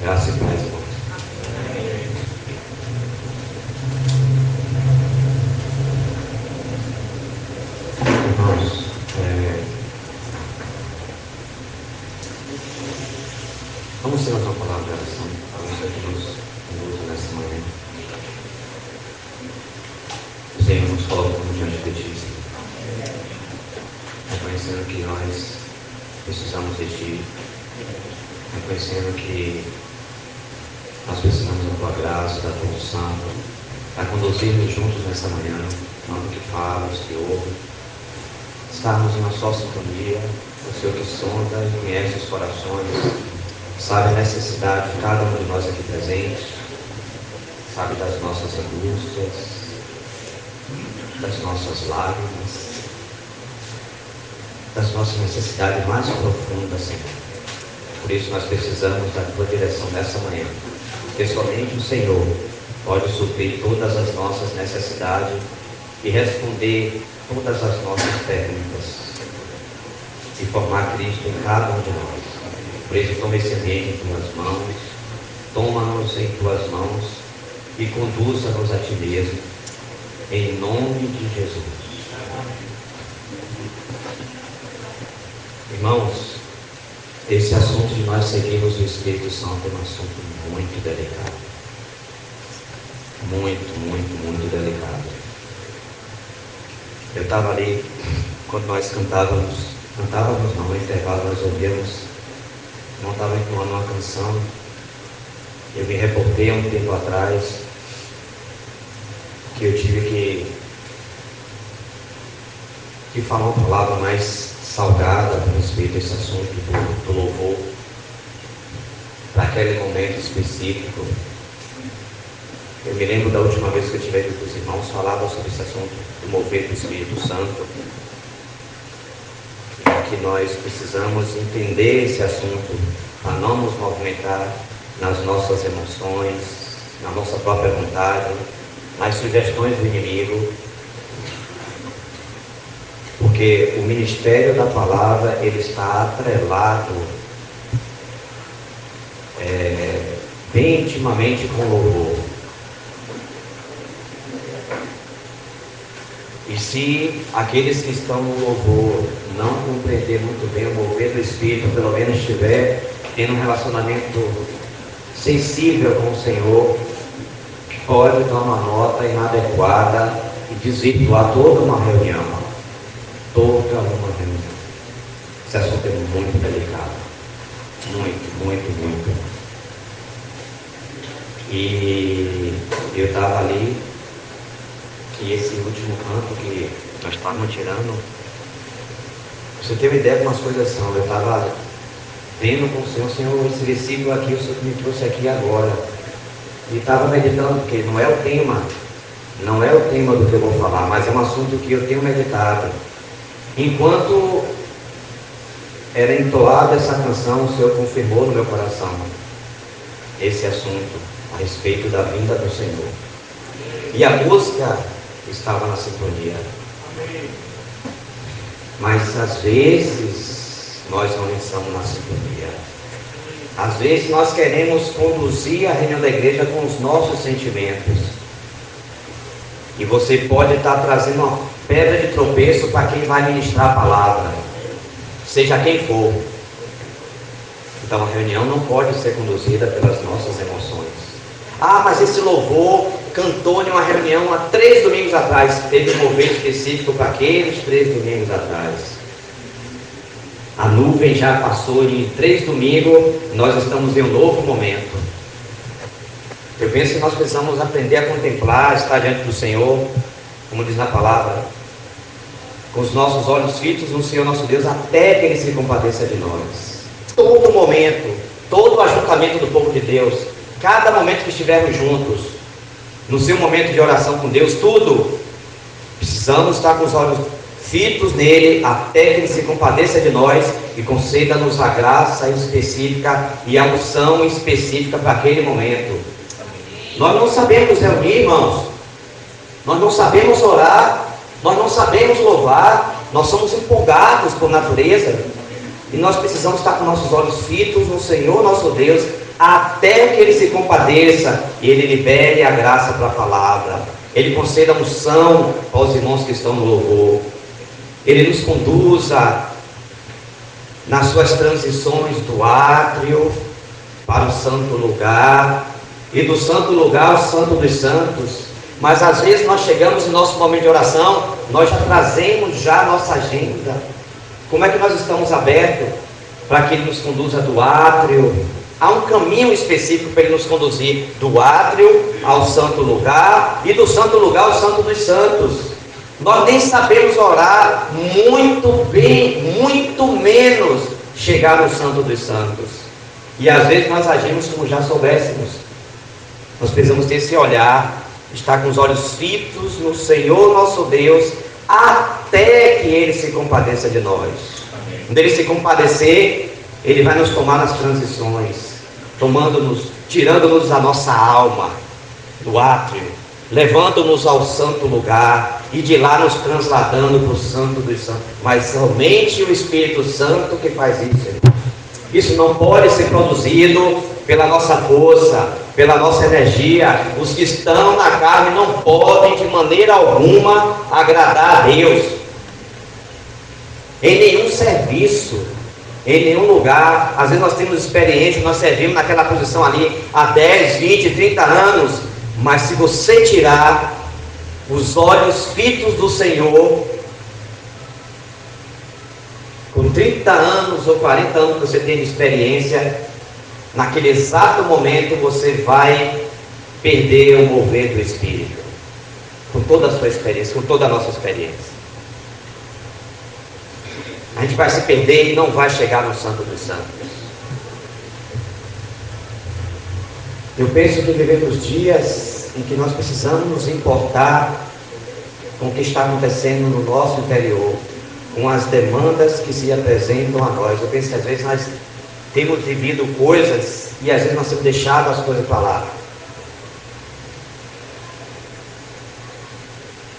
Graça e paz, irmãos. Irmãos, vamos ter uma palavra de oração. Vamos aqui nos minutos nessa manhã. Senhor, nos colocamos diante de Ti, reconhecendo que nós precisamos de Ti, reconhecendo que nós precisamos da Tua graça, da Tua unção, para conduzirmos juntos nessa manhã, no que falas, que ouve, estarmos em uma só sintonia, o Senhor que sonda e conhece os corações, sabe a necessidade de cada um de nós aqui presentes, sabe das nossas angústias, das nossas lágrimas, das nossas necessidades mais profundas, Senhor. Por isso nós precisamos da Tua direção nessa manhã, porque somente o Senhor pode suprir todas as nossas necessidades e responder todas as nossas perguntas e formar Cristo em cada um de nós. Por isso toma esse ambiente em Tuas mãos, toma-nos em Tuas mãos e conduza-nos a Ti mesmo, em nome de Jesus. Irmãos, esse assunto de nós seguirmos o Espírito Santo é um assunto muito delicado. Muito delicado. Eu estava ali, quando nós cantávamos não, no intervalo nós ouvíamos, não estava entoando uma canção. Eu me reportei há um tempo atrás que eu tive que falar uma palavra mais salgada a respeito desse assunto do louvor, para aquele momento específico. Eu me lembro da última vez que eu tive com os irmãos, falava sobre esse assunto do mover do Espírito Santo, que nós precisamos entender esse assunto para não nos movimentar nas nossas emoções, na nossa própria vontade, nas sugestões do inimigo, porque o ministério da palavra ele está atrelado bem intimamente com o louvor. E se aqueles que estão no louvor não compreender muito bem o mover do Espírito, pelo menos estiver tendo um relacionamento sensível com o Senhor, pode dar uma nota inadequada e desvirtuar toda uma reunião. Esse assunto é muito delicado. Muito. E eu estava ali, e esse último canto que nós estávamos tirando, você tem uma ideia de umas coisas são, eu estava vendo com o Senhor, esse versículo aqui, o Senhor me trouxe aqui agora, e estava meditando, porque não é o tema do que eu vou falar, mas é um assunto que eu tenho meditado. Enquanto era entoada essa canção, o Senhor confirmou no meu coração esse assunto a respeito da vinda do Senhor. E a música estava na sintonia. Mas às vezes nós não estamos na sintonia. Às vezes nós queremos conduzir a reunião da igreja com os nossos sentimentos. E você pode estar trazendo uma pedra de tropeço para quem vai ministrar a palavra, seja quem for. Então a reunião não pode ser conduzida pelas nossas emoções. Ah, mas esse louvor cantou em uma reunião há 3 domingos atrás. Teve um mover específico para aqueles 3 domingos atrás. A nuvem já passou em 3 domingos, nós estamos em um novo momento. Eu penso que nós precisamos aprender a contemplar, estar diante do Senhor, como diz na palavra, com os nossos olhos fitos no Senhor nosso Deus, até que Ele se compadeça de nós. Todo momento, todo o ajuntamento do povo de Deus, cada momento que estivermos juntos, no seu momento de oração com Deus, tudo, precisamos estar com os olhos fitos nele, até que Ele se compadeça de nós e conceda-nos a graça específica e a unção específica para aquele momento. Nós não sabemos reunir, irmãos, nós não sabemos orar, nós não sabemos louvar, nós somos empolgados por natureza, e nós precisamos estar com nossos olhos fitos no Senhor nosso Deus, até que Ele se compadeça e Ele libere a graça para a palavra. Ele conceda unção aos irmãos que estão no louvor. Ele nos conduza nas suas transições do átrio para o santo lugar, e do santo lugar ao santo dos santos. Mas às vezes nós chegamos em nosso momento de oração, nós já trazemos já a nossa agenda. Como é que nós estamos abertos para que Ele nos conduza do átrio? Há um caminho específico para Ele nos conduzir do átrio ao santo lugar e do santo lugar ao santo dos santos. Nós nem sabemos orar muito bem, muito menos chegar no santo dos santos. E às vezes nós agimos como já soubéssemos. Nós precisamos ter esse olhar, estar com os olhos fitos no Senhor nosso Deus, até que Ele se compadeça de nós. Amém. Quando Ele se compadecer, Ele vai nos tomar nas transições, tirando-nos da nossa alma, do átrio, levando-nos ao santo lugar, e de lá nos transladando para o santo dos santos. Mas somente o Espírito Santo que faz isso, irmão. Isso não pode ser produzido pela nossa força, pela nossa energia. Os que estão na carne não podem de maneira alguma agradar a Deus em nenhum serviço, em nenhum lugar. Às vezes nós temos experiência, nós servimos naquela posição ali há 10, 20, 30 anos, mas se você tirar os olhos fitos do Senhor, com 30 anos ou 40 anos que você tem de experiência, naquele exato momento você vai perder o mover do Espírito, com toda a sua experiência, com toda a nossa experiência. A gente vai se perder e não vai chegar no Santo dos Santos. Eu penso que vivemos dias em que nós precisamos nos importar com o que está acontecendo no nosso interior, com as demandas que se apresentam a nós. Eu penso que às vezes nós temos vivido coisas e às vezes nós temos deixado as coisas para lá.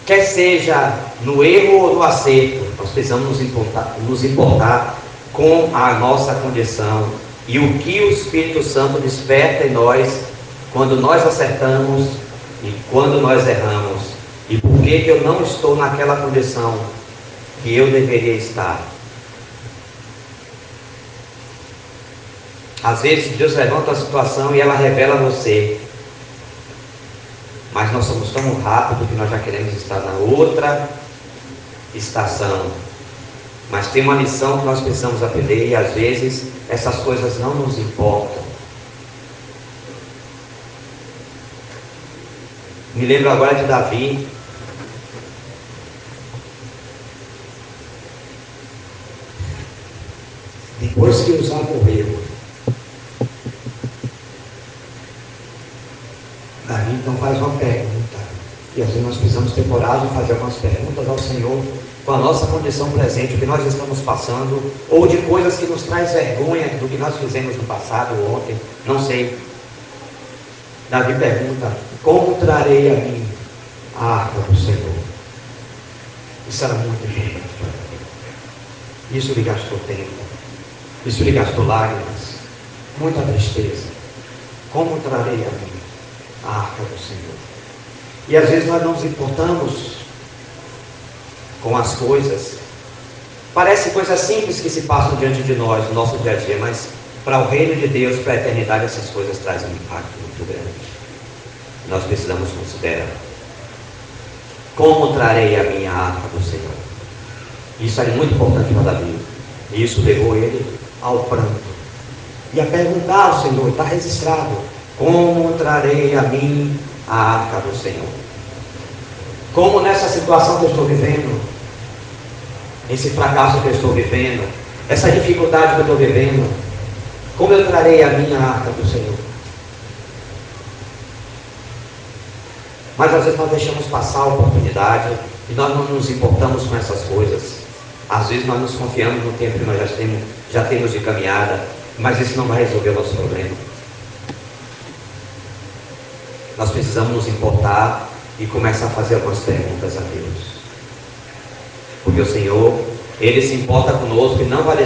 Quer seja no erro ou no acerto, nós precisamos nos importar com a nossa condição e o que o Espírito Santo desperta em nós quando nós acertamos e quando nós erramos, e por que eu não estou naquela condição que eu deveria estar. Às vezes Deus levanta a situação e ela revela a você, mas nós somos tão rápidos que nós já queremos estar na outra estação. Mas tem uma lição que nós precisamos aprender, e às vezes essas coisas não nos importam. Me lembro agora de Davi. Depois que Uzá morreu, Davi então faz uma pergunta, e às vezes nós precisamos ter coragem de fazer algumas perguntas ao Senhor com a nossa condição presente, o que nós estamos passando, ou de coisas que nos traz vergonha do que nós fizemos no passado ou ontem, não sei. Davi pergunta: como trarei a mim a arca do Senhor? Isso era muito importante para Davi. Isso lhe gastou tempo, isso lhe gastou lágrimas, muita tristeza. Como trarei a mim a arca do Senhor? E às vezes nós não nos importamos com as coisas. Parece coisas simples que se passam diante de nós, no nosso dia a dia, mas para o reino de Deus, para a eternidade, essas coisas trazem um impacto muito grande. Nós precisamos considerar: como trarei a minha arca do Senhor? Isso é muito importante para Davi, e isso levou ele ao pranto e a perguntar ao Senhor. Está registrado: como trarei a mim a arca do Senhor? Como nessa situação que eu estou vivendo, esse fracasso que eu estou vivendo, essa dificuldade que eu estou vivendo, como eu trarei a minha arca do Senhor? Mas às vezes nós deixamos passar a oportunidade e nós não nos importamos com essas coisas. Às vezes nós nos confiamos no tempo que nós já temos de caminhada, mas isso não vai resolver o nosso problema. Nós precisamos nos importar e começar a fazer algumas perguntas a Deus, porque o Senhor, Ele se importa conosco e não vai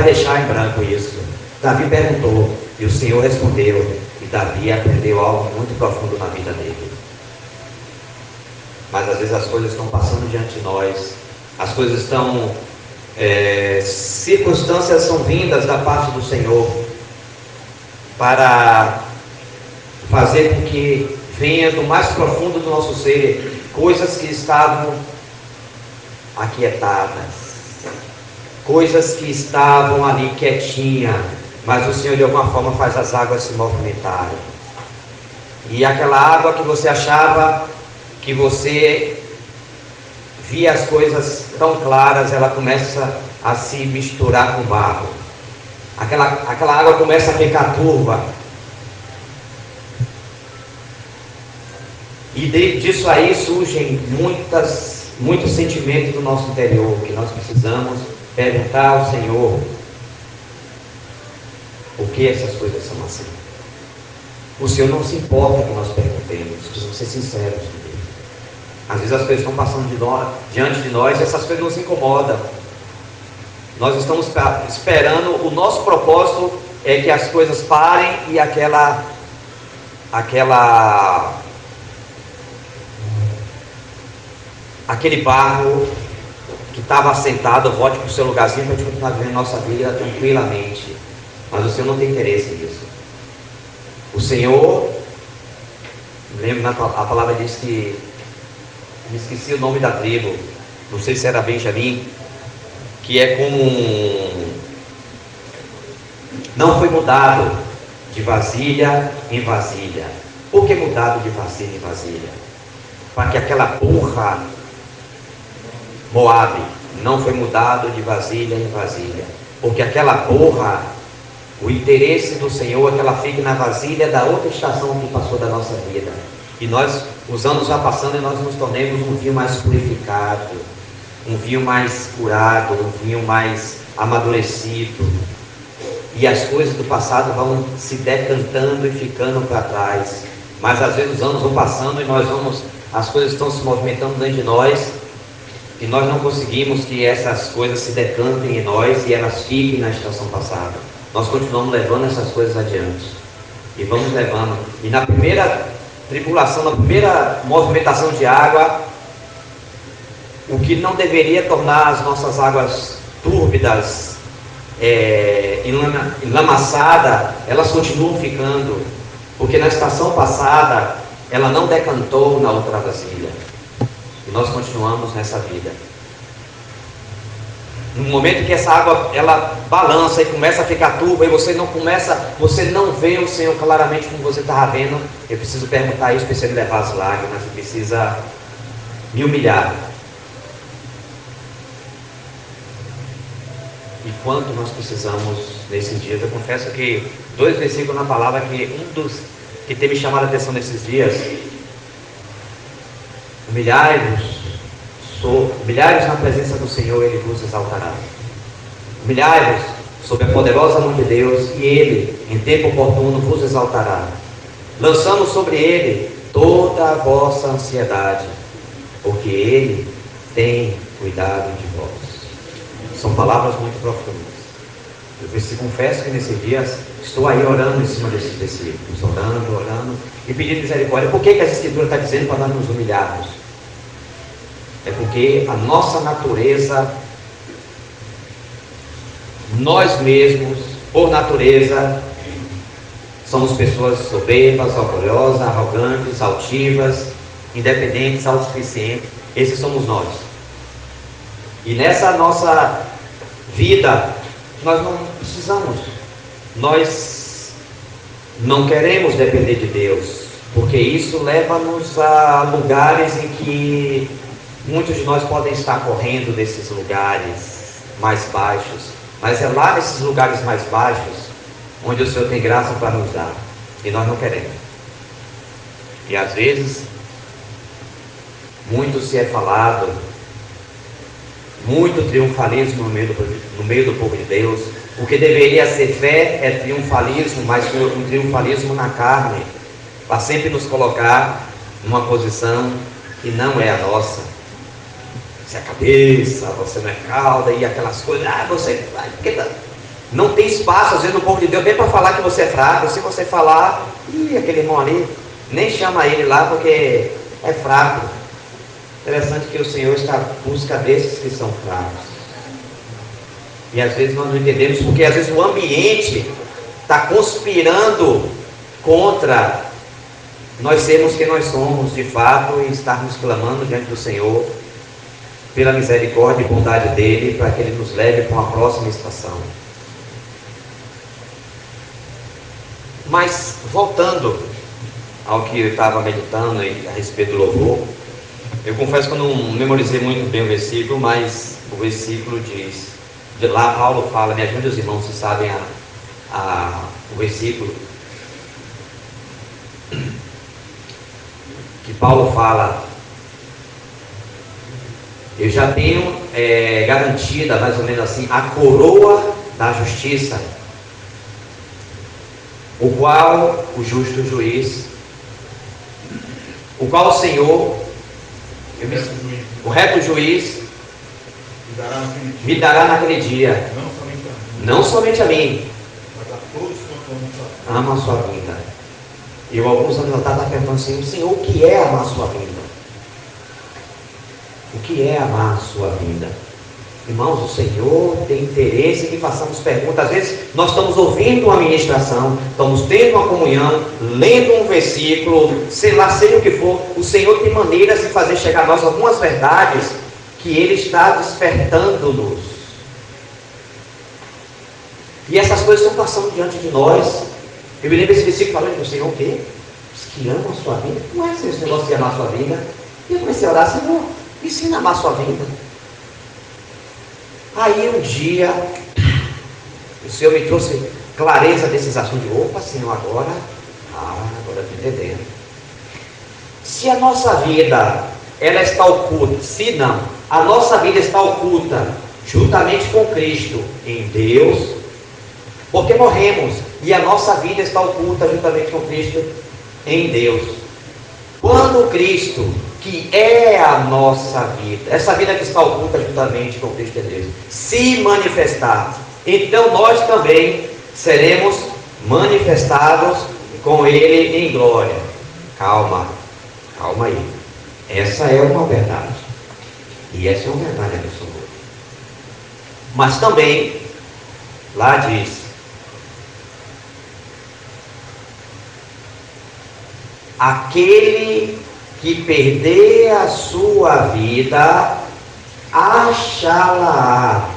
deixar em branco isso. Davi perguntou: E o Senhor respondeu, e Davi aprendeu algo muito profundo na vida dele. Mas às vezes as coisas estão passando diante de nós, as coisas estão, circunstâncias são vindas da parte do Senhor para fazer com que venha do mais profundo do nosso ser coisas que estavam aquietadas, coisas que estavam ali quietinhas, mas o Senhor de alguma forma faz as águas se movimentarem. E aquela água que você achava que você via as coisas tão claras, ela começa a se misturar com barro. Aquela água começa a ficar turva. E disso aí surgem muitos sentimentos do nosso interior, que nós precisamos perguntar ao Senhor por que essas coisas são assim. O Senhor não se importa que nós perguntemos, precisamos ser sinceros com Ele. Às vezes as coisas estão passando diante de nós e essas coisas nos incomodam. Nós estamos esperando, o nosso propósito é que as coisas parem e aquele barro que estava assentado volte para o seu lugarzinho para a gente continuar vivendo nossa vida tranquilamente. Mas o Senhor não tem interesse nisso. O Senhor, lembro, a palavra diz que, me esqueci o nome da tribo, não sei se era Benjamim, que é como não foi mudado de vasilha em vasilha. Por que mudado de vasilha em vasilha? Para que aquela burra Moabe não foi mudado de vasilha em vasilha, porque aquela burra, o interesse do Senhor é que ela fique na vasilha da outra estação que passou da nossa vida. E os anos vão passando e nós nos tornemos um vinho mais purificado, um vinho mais curado, um vinho mais amadurecido. E as coisas do passado vão se decantando e ficando para trás. Mas às vezes os anos vão passando e as coisas estão se movimentando dentro de nós, e nós não conseguimos que essas coisas se decantem em nós e elas fiquem na estação passada. Nós continuamos levando essas coisas adiante. E vamos levando. E na primeira tribulação, na primeira movimentação de água, o que não deveria tornar as nossas águas túrbidas, enlamaçadas, elas continuam ficando. Porque na estação passada, ela não decantou na outra vasilha. E nós continuamos nessa vida. No momento que essa água ela balança e começa a ficar turva e você não vê o Senhor claramente como você estava vendo, eu preciso perguntar isso, precisa levar as lágrimas, precisa me humilhar. E quanto nós precisamos nesses dias? Eu confesso que 2 versículos na palavra que um dos que tem me chamado a atenção nesses dias: humilhai-vos na presença do Senhor, Ele vos exaltará. Humilhai-vos sob a poderosa mão de Deus, e Ele, em tempo oportuno, vos exaltará. Lançamos sobre Ele toda a vossa ansiedade, porque Ele tem cuidado de vós. São palavras muito profundas. Eu confesso que nesses dias estou aí orando em cima desses versículos, orando e pedindo misericórdia. Por que a Escritura está dizendo para nós nos humilharmos? É porque a nossa natureza, nós mesmos, por natureza, somos pessoas soberbas, orgulhosas, arrogantes, altivas, independentes, autossuficientes. Esses somos nós. E nessa nossa vida, nós não precisamos. Nós não queremos depender de Deus, porque isso leva-nos a lugares em que muitos de nós podem estar correndo desses lugares mais baixos, mas é lá nesses lugares mais baixos onde o Senhor tem graça para nos dar, e nós não queremos. E às vezes muito se é falado, muito triunfalismo no meio do povo de Deus. O que deveria ser fé é triunfalismo, mas um triunfalismo na carne, para sempre nos colocar numa posição que não é a nossa. Você é cabeça, você não é cauda, e aquelas coisas, você vai, porque Não tem espaço, às vezes, no povo de Deus, bem para falar que você é fraco. Se você falar, aquele irmão ali, nem chama ele lá porque é fraco. Interessante que o Senhor está à busca desses que são fracos. E às vezes nós não entendemos, porque às vezes o ambiente está conspirando contra nós sermos quem nós somos de fato e estarmos clamando diante do Senhor pela misericórdia e bondade dele, para que ele nos leve para uma próxima estação. Mas voltando ao que eu estava meditando a respeito do louvor, eu confesso que eu não memorizei muito bem o versículo, mas o versículo diz, de lá Paulo fala, me ajude os irmãos se sabem o versículo, que Paulo fala: eu já tenho garantida, mais ou menos assim, a coroa da justiça, o qual o justo juiz, o qual o Senhor, o reto juiz, me dará naquele dia, não somente a mim, mas a todos quanto amam a sua vinda. E alguns anos atrás estava perguntando assim: Senhor, o que é amar a sua vinda? O que é amar a sua vinda? Irmãos, o Senhor tem interesse em que façamos perguntas. Às vezes nós estamos ouvindo uma ministração, estamos tendo uma comunhão, lendo um versículo, sei lá, seja o que for. O Senhor tem maneiras de fazer chegar a nós algumas verdades que Ele está despertando-nos. E essas coisas estão passando diante de nós. Eu me lembro desse versículo falando: o Senhor o quê? Os que amam a sua vida. Não é esse negócio de amar a sua vida. E eu comecei a orar: Senhor, ensina a amar a sua vida. Aí um dia o Senhor me trouxe clareza desses assuntos. Opa, Senhor, agora eu estou entendendo. Se a nossa vida ela está oculta, se não, a nossa vida está oculta juntamente com Cristo em Deus, porque morremos, e a nossa vida está oculta juntamente com Cristo em Deus. Quando Cristo, que é a nossa vida, essa vida que está oculta juntamente com Cristo em Deus, se manifestar, então nós também seremos manifestados com Ele em glória. Calma aí. Essa é uma verdade. E essa é uma verdade absoluta. Mas também, lá diz: aquele que perder a sua vida, achá-la.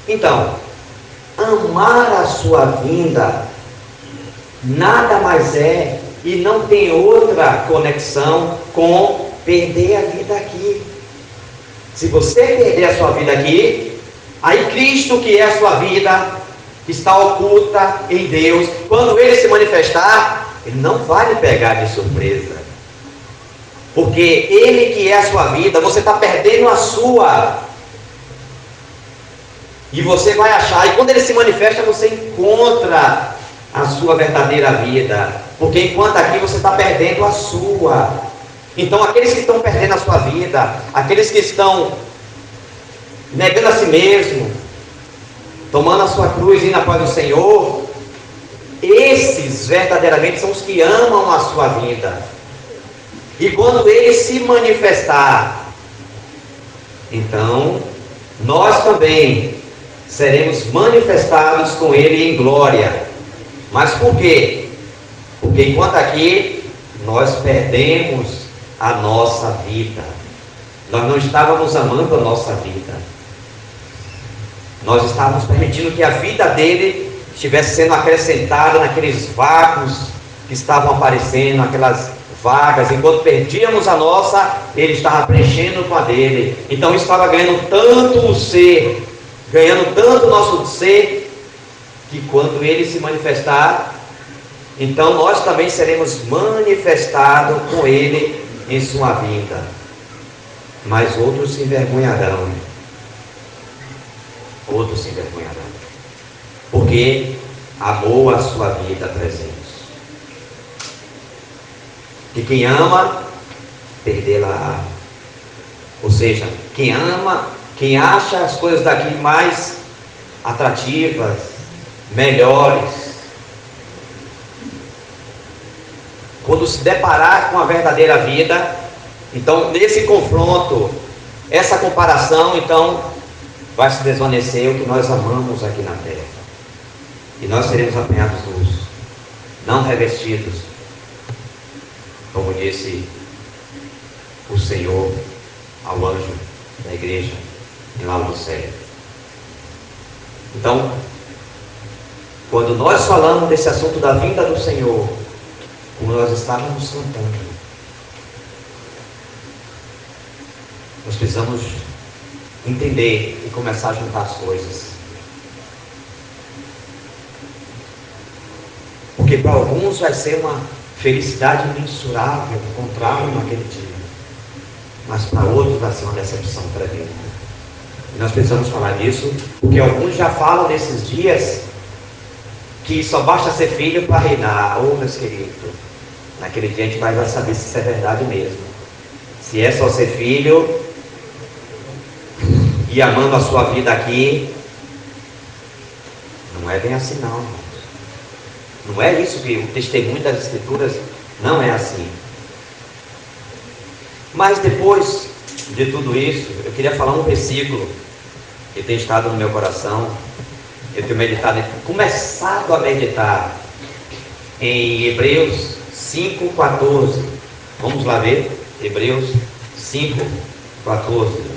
Então, amar a sua vinda nada mais é e não tem outra conexão com perder a vida aqui. Se você perder a sua vida aqui, aí Cristo, que é a sua vida, que está oculta em Deus, quando Ele se manifestar, Ele não vai lhe pegar de surpresa, porque Ele que é a sua vida, você está perdendo a sua, e você vai achar, e quando Ele se manifesta, você encontra a sua verdadeira vida, porque enquanto aqui você está perdendo a sua. Então aqueles que estão perdendo a sua vida, aqueles que estão negando a si mesmo, tomando a sua cruz e indo após o Senhor, esses verdadeiramente são os que amam a sua vida. E quando Ele se manifestar, então nós também seremos manifestados com Ele em glória. Mas por quê? Porque enquanto aqui nós perdemos a nossa vida, nós não estávamos amando a nossa vida, nós estávamos permitindo que a vida dele estivesse sendo acrescentada naqueles vácuos que estavam aparecendo, aquelas vagas. Enquanto perdíamos a nossa, ele estava preenchendo com a dele. Então estava ganhando tanto o ser, ganhando tanto o nosso ser, que quando ele se manifestar, então nós também seremos manifestados com ele em sua vinda. Mas outros se envergonharão. Outros se envergonharão, porque amou a sua vida presente. E quem ama, perdê-la. Ou seja, quem ama, Quem acha as coisas daqui mais atrativas, melhores, quando se deparar com a verdadeira vida, então nesse confronto, essa comparação, então vai se desvanecer o que nós amamos aqui na terra, e nós seremos apanhados nus, não revestidos, como disse o Senhor ao anjo da igreja em Laodiceia. Então, quando nós falamos desse assunto da vinda do Senhor, como nós estávamos cantando, nós precisamos entender e começar a juntar as coisas. Porque para alguns vai ser uma felicidade imensurável encontrá-lo naquele dia, mas para outros vai ser uma decepção tremenda. E nós precisamos falar disso, porque alguns já falam nesses dias que só basta ser filho para reinar. Oh, meus queridos, naquele dia a gente vai saber se isso é verdade mesmo. Se é só ser filho e amando a sua vida aqui, não é bem assim não, irmãos. Não é isso que o testemunho das Escrituras não é assim. Mas depois de tudo isso, eu queria falar um versículo que tem estado no meu coração. Eu tenho meditado, começado a meditar em Hebreus 5,14. Vamos lá ver? Hebreus 5,14.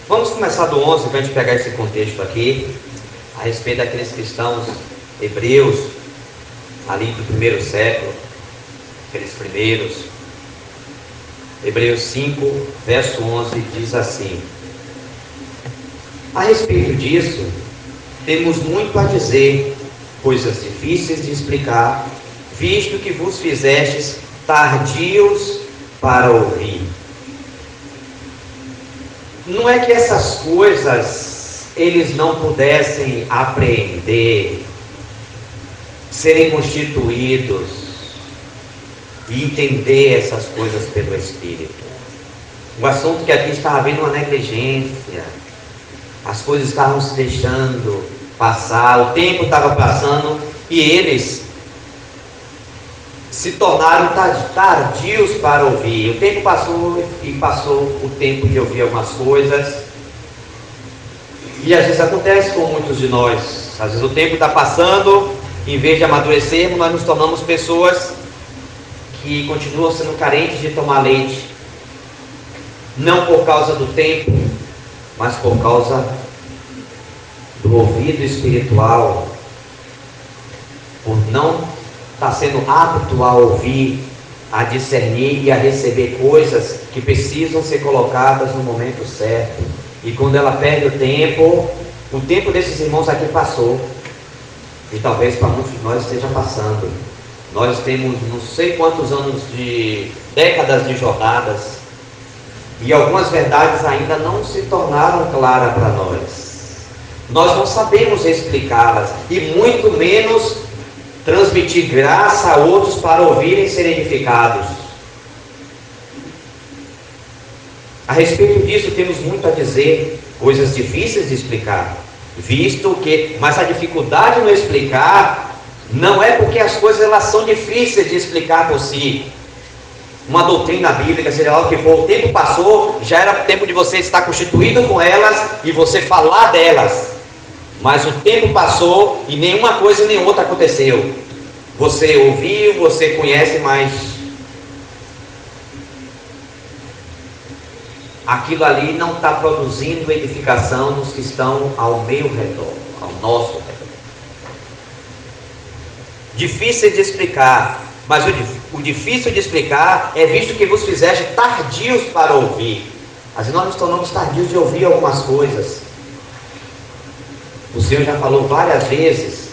Vamos começar do 11 para a gente pegar esse contexto aqui, a respeito daqueles cristãos hebreus, ali do primeiro século, aqueles primeiros. Hebreus 5, verso 11, diz assim: a respeito disso, temos muito a dizer, coisas difíceis de explicar, visto que vos fizestes tardios para ouvir. Não é que essas coisas eles não pudessem apreender, serem constituídos e entender essas coisas pelo Espírito. O assunto que aqui estava havendo uma negligência, as coisas estavam se deixando passar, o tempo estava passando e eles se tornaram tardios para ouvir. O tempo passou e passou o tempo de ouvir algumas coisas. E às vezes acontece com muitos de nós. Às vezes o tempo está passando, em vez de amadurecermos, nós nos tornamos pessoas que continuam sendo carentes de tomar leite. Não por causa do tempo, mas por causa do ouvido espiritual. Por não está sendo apto a ouvir, a discernir e a receber coisas que precisam ser colocadas no momento certo. E quando ela perde o tempo desses irmãos aqui passou, e talvez para muitos de nós esteja passando. Nós temos não sei quantos anos de décadas de jornadas, e algumas verdades ainda não se tornaram claras para nós. Nós não sabemos explicá-las, e muito menos transmitir graça a outros para ouvirem e serem edificados. A respeito disso temos muito a dizer, coisas difíceis de explicar, visto que, mas a dificuldade no explicar não é porque as coisas elas são difíceis de explicar por si. Uma doutrina bíblica, seja lá o que for, o tempo passou, já era tempo de você estar constituído com elas e você falar delas. Mas o tempo passou e nenhuma coisa nem outra aconteceu. Você ouviu, você conhece, mas aquilo ali não está produzindo edificação nos que estão ao meu redor, ao nosso redor. Difícil de explicar, mas o difícil de explicar é visto que vos fizeste tardios para ouvir. Às vezes nós nos tornamos tardios de ouvir algumas coisas. O Senhor já falou várias vezes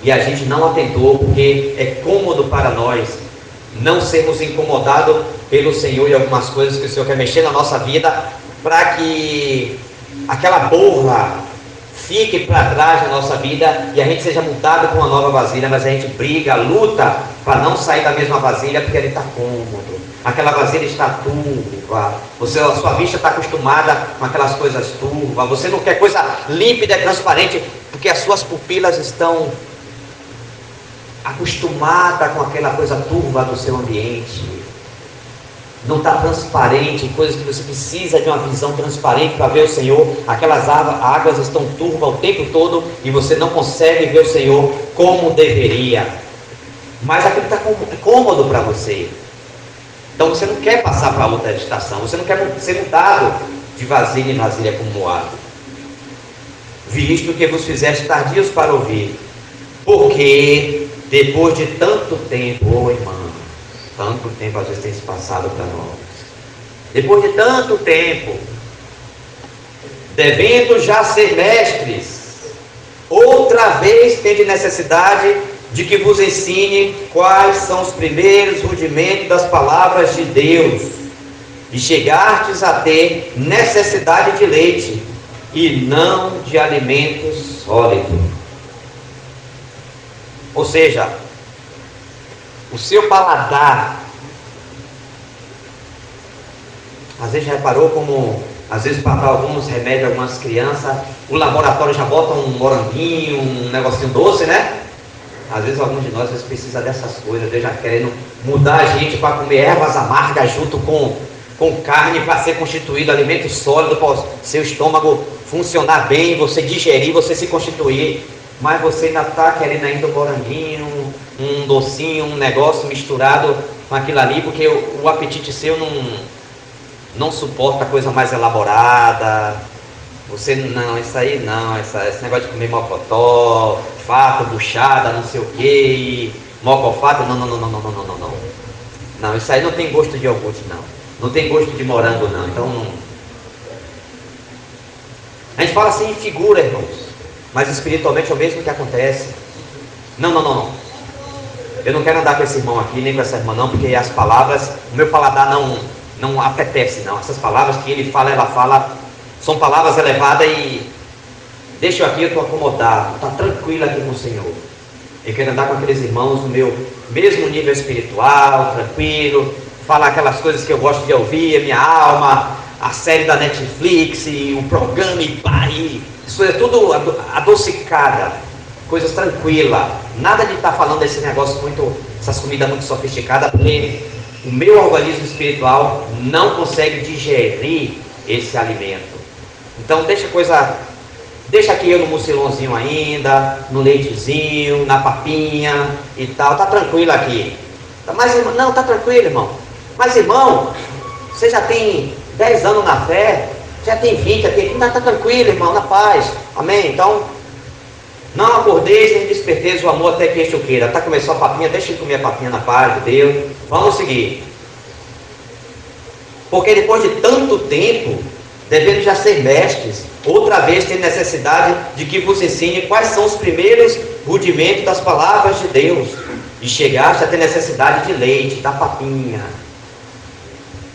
e a gente não atentou, porque é cômodo para nós não sermos incomodados pelo Senhor em algumas coisas que o Senhor quer mexer na nossa vida, para que aquela borra fique para trás da nossa vida e a gente seja mudado com uma nova vasilha. Mas a gente briga, luta para não sair da mesma vasilha, porque ele está cômodo, aquela vasilha está turva, a sua vista está acostumada com aquelas coisas turvas, você não quer coisa límpida e transparente, porque as suas pupilas estão acostumadas com aquela coisa turva do seu ambiente, não está transparente, coisas que você precisa de uma visão transparente para ver o Senhor. Aquelas águas estão turvas o tempo todo e você não consegue ver o Senhor como deveria, mas aquilo está cômodo para você. Então você não quer passar para outra estação, você não quer ser mudado de vasilha em vasilha como Moabe, visto que vos fizeste tardios para ouvir, porque depois de tanto tempo, irmão, tanto tempo às vezes tem se passado para nós, depois de tanto tempo, devendo já ser mestres, outra vez tende necessidade de que vos ensine quais são os primeiros rudimentos das palavras de Deus, e chegastes a ter necessidade de leite, e não de alimentos sólidos. Ou seja, o seu paladar, às vezes já reparou como, às vezes para alguns remédios, algumas crianças, o laboratório já bota um moranguinho, um negocinho doce, né? Às vezes alguns de nós precisa dessas coisas, Deus já querendo mudar a gente para comer ervas amargas junto com carne, para ser constituído alimento sólido, para o seu estômago funcionar bem, você digerir, você se constituir. Mas você ainda está querendo ainda um moranguinho, um docinho, um negócio misturado com aquilo ali, porque o apetite seu não suporta coisa mais elaborada. Você não, isso aí não, esse negócio de comer mocotó, fato, buchada, não sei o que, mocofato, não. Não, isso aí não tem gosto de iogurte, não tem gosto de morango, não. Então não. A gente fala assim em figura, irmãos, mas espiritualmente é o mesmo que acontece. Não. Eu não quero andar com esse irmão aqui, nem com essa irmã não, porque as palavras, o meu paladar não apetece, não. Essas palavras que ele fala, ela fala, são palavras elevadas e deixa eu aqui, eu estou acomodado, está tranquilo aqui com o Senhor. Eu quero andar com aqueles irmãos no meu mesmo nível espiritual, tranquilo, falar aquelas coisas que eu gosto de ouvir, a minha alma, a série da Netflix, e o programa, isso é tudo adocicada, coisas tranquilas, nada de estar falando desse negócio muito, essas comidas muito sofisticadas, porque o meu organismo espiritual não consegue digerir esse alimento. Então deixa aqui eu no mucilãozinho ainda, no leitezinho, na papinha e tal, tá tranquilo aqui. Mas irmão, não, tá tranquilo, irmão. Mas irmão, você já tem 10 anos na fé, já tem 20, tá tranquilo, irmão, na paz, amém? Então, não acordeis nem desperteis o amor até que este o queira. Tá, começou a papinha, deixa eu comer a papinha na paz de Deus, vamos seguir. Porque depois de tanto tempo, devendo já ser mestres, outra vez tem necessidade de que vos ensine quais são os primeiros rudimentos das palavras de Deus, e chegaste a ter necessidade de leite, da papinha,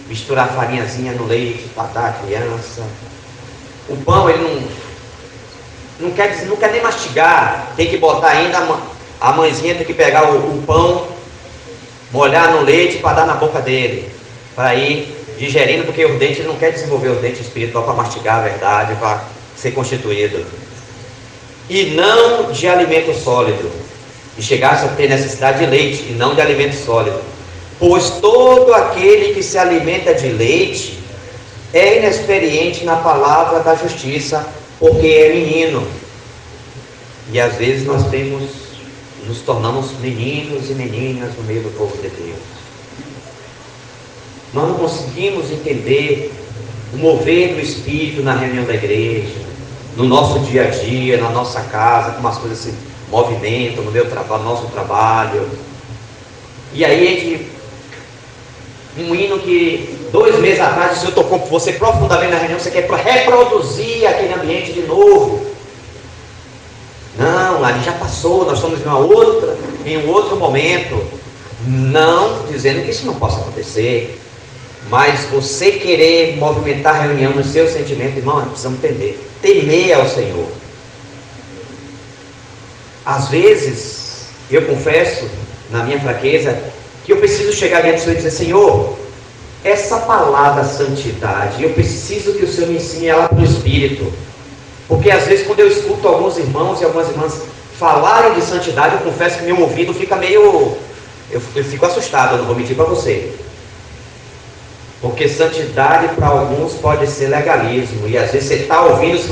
misturar a farinhazinha no leite para dar à criança. O pão ele não quer nem mastigar, tem que botar ainda, a mãezinha tem que pegar o pão, molhar no leite para dar na boca dele, para ir digerindo, porque o dente ele não quer desenvolver o dente espiritual para mastigar a verdade, para ser constituído. E não de alimento sólido, e chegasse a ter necessidade de leite, e não de alimento sólido. Pois todo aquele que se alimenta de leite é inexperiente na palavra da justiça, porque é menino. E às vezes nós nos tornamos meninos e meninas no meio do povo de Deus. Nós não conseguimos entender o mover do Espírito na reunião da igreja, no nosso dia a dia, na nossa casa, como as coisas se movimentam, no meu trabalho, no nosso trabalho. E aí um hino que 2 meses atrás o Senhor tocou por você profundamente na reunião, você quer reproduzir aquele ambiente de novo. Não, ali já passou, nós estamos em um outro momento. Não dizendo que isso não possa acontecer, mas você querer movimentar a reunião no seu sentimento, irmão, nós precisamos temer ao Senhor. Às vezes, eu confesso, na minha fraqueza, que eu preciso chegar diante do Senhor e dizer: Senhor, essa palavra santidade, eu preciso que o Senhor me ensine ela pelo Espírito. Porque às vezes quando eu escuto alguns irmãos e algumas irmãs falarem de santidade, eu confesso que meu ouvido fica meio... Eu fico assustado, eu não vou mentir para você. Porque santidade para alguns pode ser legalismo. E às vezes você está ouvindo, se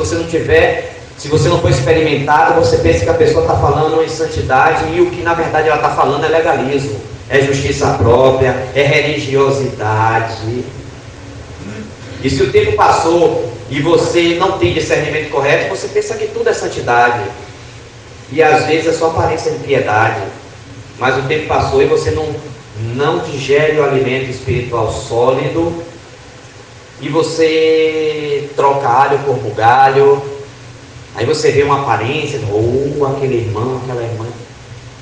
você não for experimentado, você pensa que a pessoa está falando em santidade, e o que na verdade ela está falando é legalismo, é justiça própria, é religiosidade. E se o tempo passou e você não tem discernimento correto, você pensa que tudo é santidade. E às vezes é só aparência de piedade. Mas o tempo passou e você não digere o alimento espiritual sólido, e você troca alho por bugalho. Aí você vê uma aparência, ou aquele irmão, aquela irmã.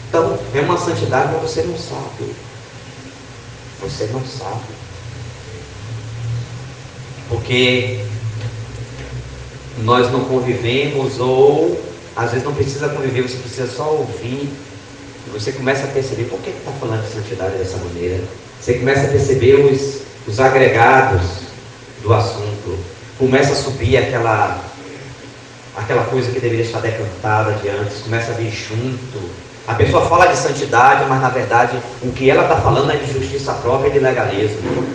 Então, é uma santidade, mas você não sabe. Você não sabe. Porque nós não convivemos, ou às vezes não precisa conviver, você precisa só ouvir. E você começa a perceber por que está falando de santidade dessa maneira. Você começa a perceber os agregados do assunto. Começa a subir aquela coisa que deveria estar decantada de antes, começa a vir junto. A pessoa fala de santidade, mas na verdade o que ela está falando é de justiça própria e de legalismo.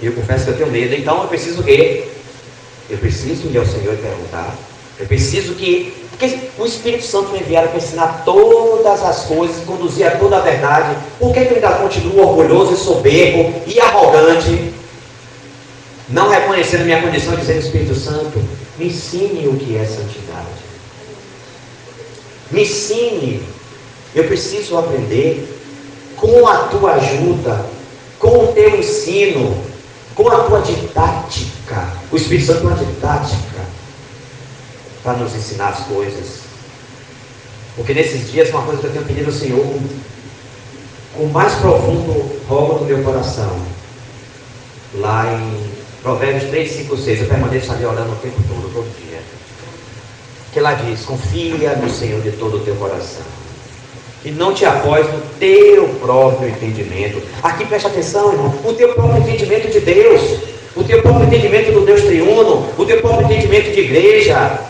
E eu confesso que eu tenho medo. Então eu preciso o quê? Eu preciso ir ao Senhor e perguntar. Eu preciso porque o Espírito Santo me enviaram para ensinar todas as coisas, conduzir a toda a verdade. Por que eu ainda continuo orgulhoso e soberbo e arrogante, não reconhecendo minha condição, dizendo: Espírito Santo, me ensine o que é santidade. Me ensine. Eu preciso aprender com a tua ajuda, com o teu ensino, com a tua didática. O Espírito Santo é uma didática para nos ensinar as coisas. Porque nesses dias, uma coisa que eu tenho pedido ao Senhor, com o mais profundo rogo do meu coração, lá em Provérbios 3, 5, 6, eu permaneço ali orando o tempo todo dia. Que lá diz: confia no Senhor de todo o teu coração, e não te apoies no teu próprio entendimento. Aqui presta atenção, irmão, o teu próprio entendimento de Deus, o teu próprio entendimento do Deus triuno, o teu próprio entendimento de igreja,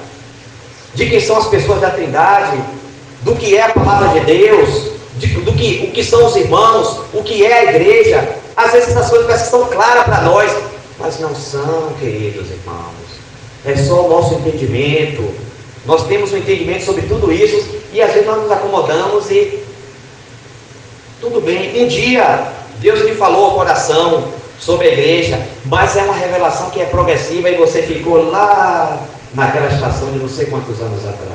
de quem são as pessoas da Trindade, do que é a palavra de Deus, o que são os irmãos, o que é a igreja. Às vezes essas coisas parecem tão claras para nós, mas não são, queridos irmãos. É só o nosso entendimento. Nós temos um entendimento sobre tudo isso, e às vezes nós nos acomodamos e tudo bem. Um dia Deus me falou ao coração sobre a igreja, mas é uma revelação que é progressiva, e você ficou lá naquela estação de não sei quantos anos atrás.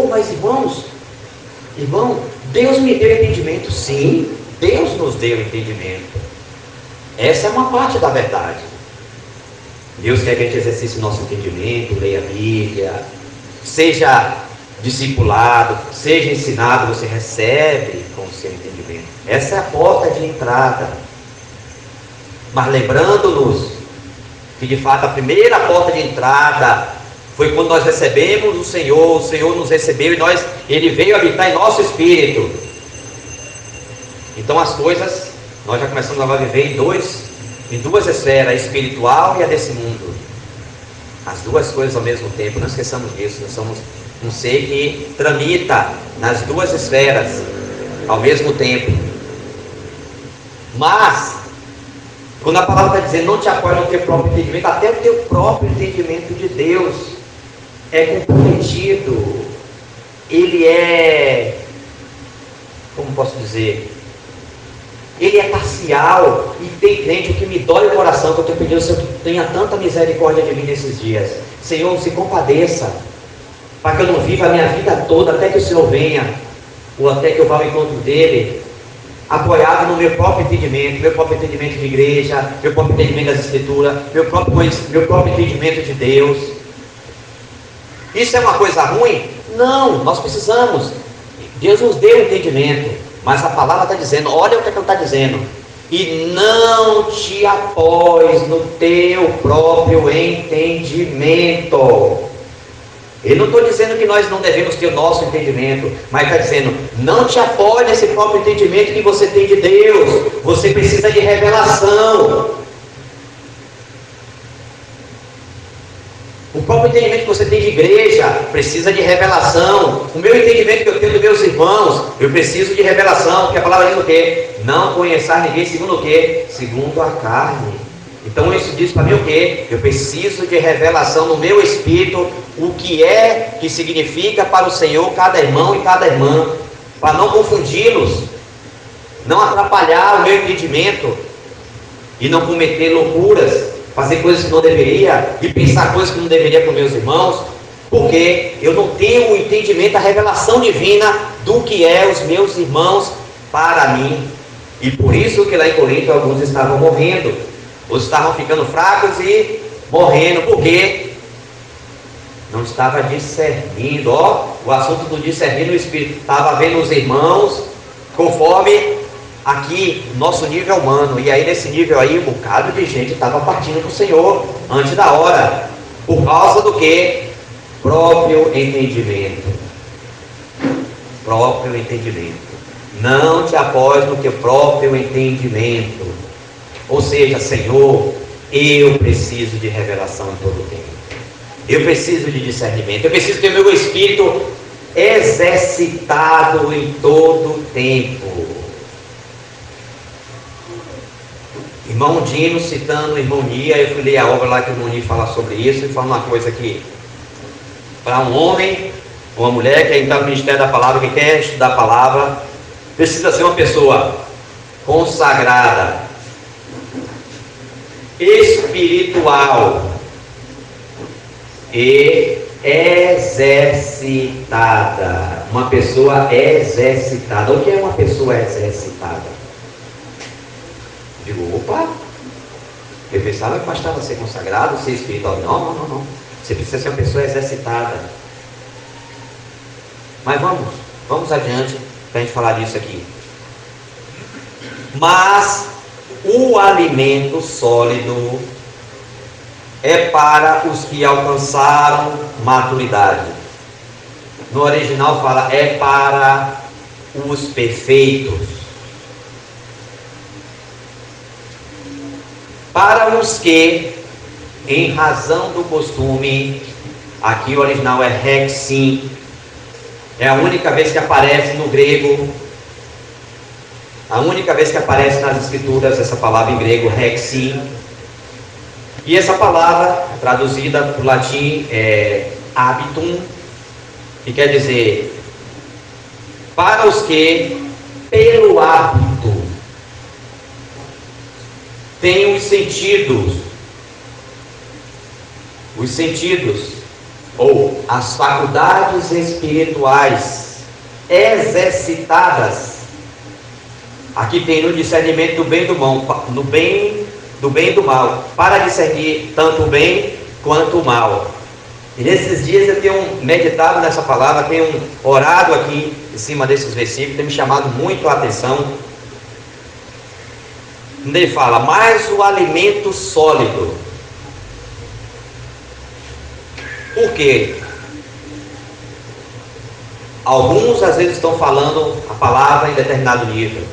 Mas irmão, Deus me deu entendimento. Sim, Deus nos deu entendimento. Essa é uma parte da verdade. Deus quer que a gente exercite o nosso entendimento, leia a Bíblia, seja discipulado, seja ensinado, você recebe com o seu entendimento. Essa é a porta de entrada. Mas lembrando-nos que de fato a primeira porta de entrada foi quando nós recebemos o Senhor nos recebeu e Ele veio habitar em nosso espírito. Então as coisas, nós já começamos a viver em duas esferas, a espiritual e a desse mundo. As duas coisas ao mesmo tempo, não esqueçamos disso. Nós somos um ser que tramita nas duas esferas ao mesmo tempo. Mas quando a palavra está dizendo: não te apoie no teu próprio entendimento, até o teu próprio entendimento de Deus é comprometido. Ele é, como posso dizer, ele é parcial. E tem crente, o que me dói o coração, que eu estou pedindo, Senhor, que tenha tanta misericórdia de mim nesses dias. Senhor, se compadeça, para que eu não viva a minha vida toda até que o Senhor venha, ou até que eu vá ao encontro dele, apoiado no meu próprio entendimento de igreja, meu próprio entendimento das Escrituras, meu próprio entendimento de Deus. Isso é uma coisa ruim? Não, nós precisamos. Deus nos deu entendimento, mas a palavra está dizendo, olha o que ela está dizendo, e não te apoies no teu próprio entendimento. Eu não estou dizendo que nós não devemos ter o nosso entendimento, mas está dizendo, não te apoie nesse próprio entendimento que você tem de Deus. Você precisa de revelação. O próprio entendimento que você tem de igreja precisa de revelação. O meu entendimento que eu tenho dos meus irmãos, eu preciso de revelação, porque a palavra diz o quê? Não conhecer ninguém segundo o quê? Segundo a carne. Então isso diz para mim o quê? Eu preciso de revelação no meu espírito, o que é que significa para o Senhor cada irmão e cada irmã, para não confundi-los, não atrapalhar o meu entendimento e não cometer loucuras, fazer coisas que não deveria e pensar coisas que não deveria com meus irmãos, porque eu não tenho o entendimento, a revelação divina do que é os meus irmãos para mim. E por isso que lá em Corinto alguns estavam morrendo, outros estavam ficando fracos e morrendo, porque não estava discernindo, o assunto do discernir no Espírito, estava vendo os irmãos conforme aqui, nosso nível humano, e aí nesse nível aí, um bocado de gente estava partindo para o Senhor, antes da hora, por causa do que? Próprio entendimento. Próprio entendimento. Não te apoies no teu próprio entendimento. Ou seja, Senhor, eu preciso de revelação em todo o tempo. Eu preciso de discernimento. Eu preciso ter meu espírito exercitado em todo o tempo. Irmão Dino citando o irmão Nia, eu fui ler a obra lá que o irmão Nia fala sobre isso e fala uma coisa que para um homem, uma mulher que está no ministério da palavra, que quer estudar a palavra, precisa ser uma pessoa consagrada, espiritual e exercitada. Uma pessoa exercitada. O que é uma pessoa exercitada? Digo, opa, eu pensava que bastava ser consagrado, ser espiritual. Não. Você precisa ser uma pessoa exercitada. Mas vamos adiante para a gente falar disso aqui. Mas o alimento sólido é para os que alcançaram maturidade. No original fala, é para os perfeitos. Para os que, em razão do costume, aqui o original é hexim, é a única vez que aparece no grego, a única vez que aparece nas escrituras essa palavra em grego, hexim. E essa palavra, traduzida para o latim, é habitum, que quer dizer, para os que, pelo hábito, tem os sentidos, ou as faculdades espirituais exercitadas. Aqui tem no discernimento do bem e do mal, do bem e do mal, para discernir tanto o bem quanto o mal. E nesses dias eu tenho meditado nessa palavra, tenho orado aqui em cima desses versículos, tem me chamado muito a atenção. Ele fala, mais o alimento sólido. Por quê? Alguns às vezes estão falando a palavra em determinado nível.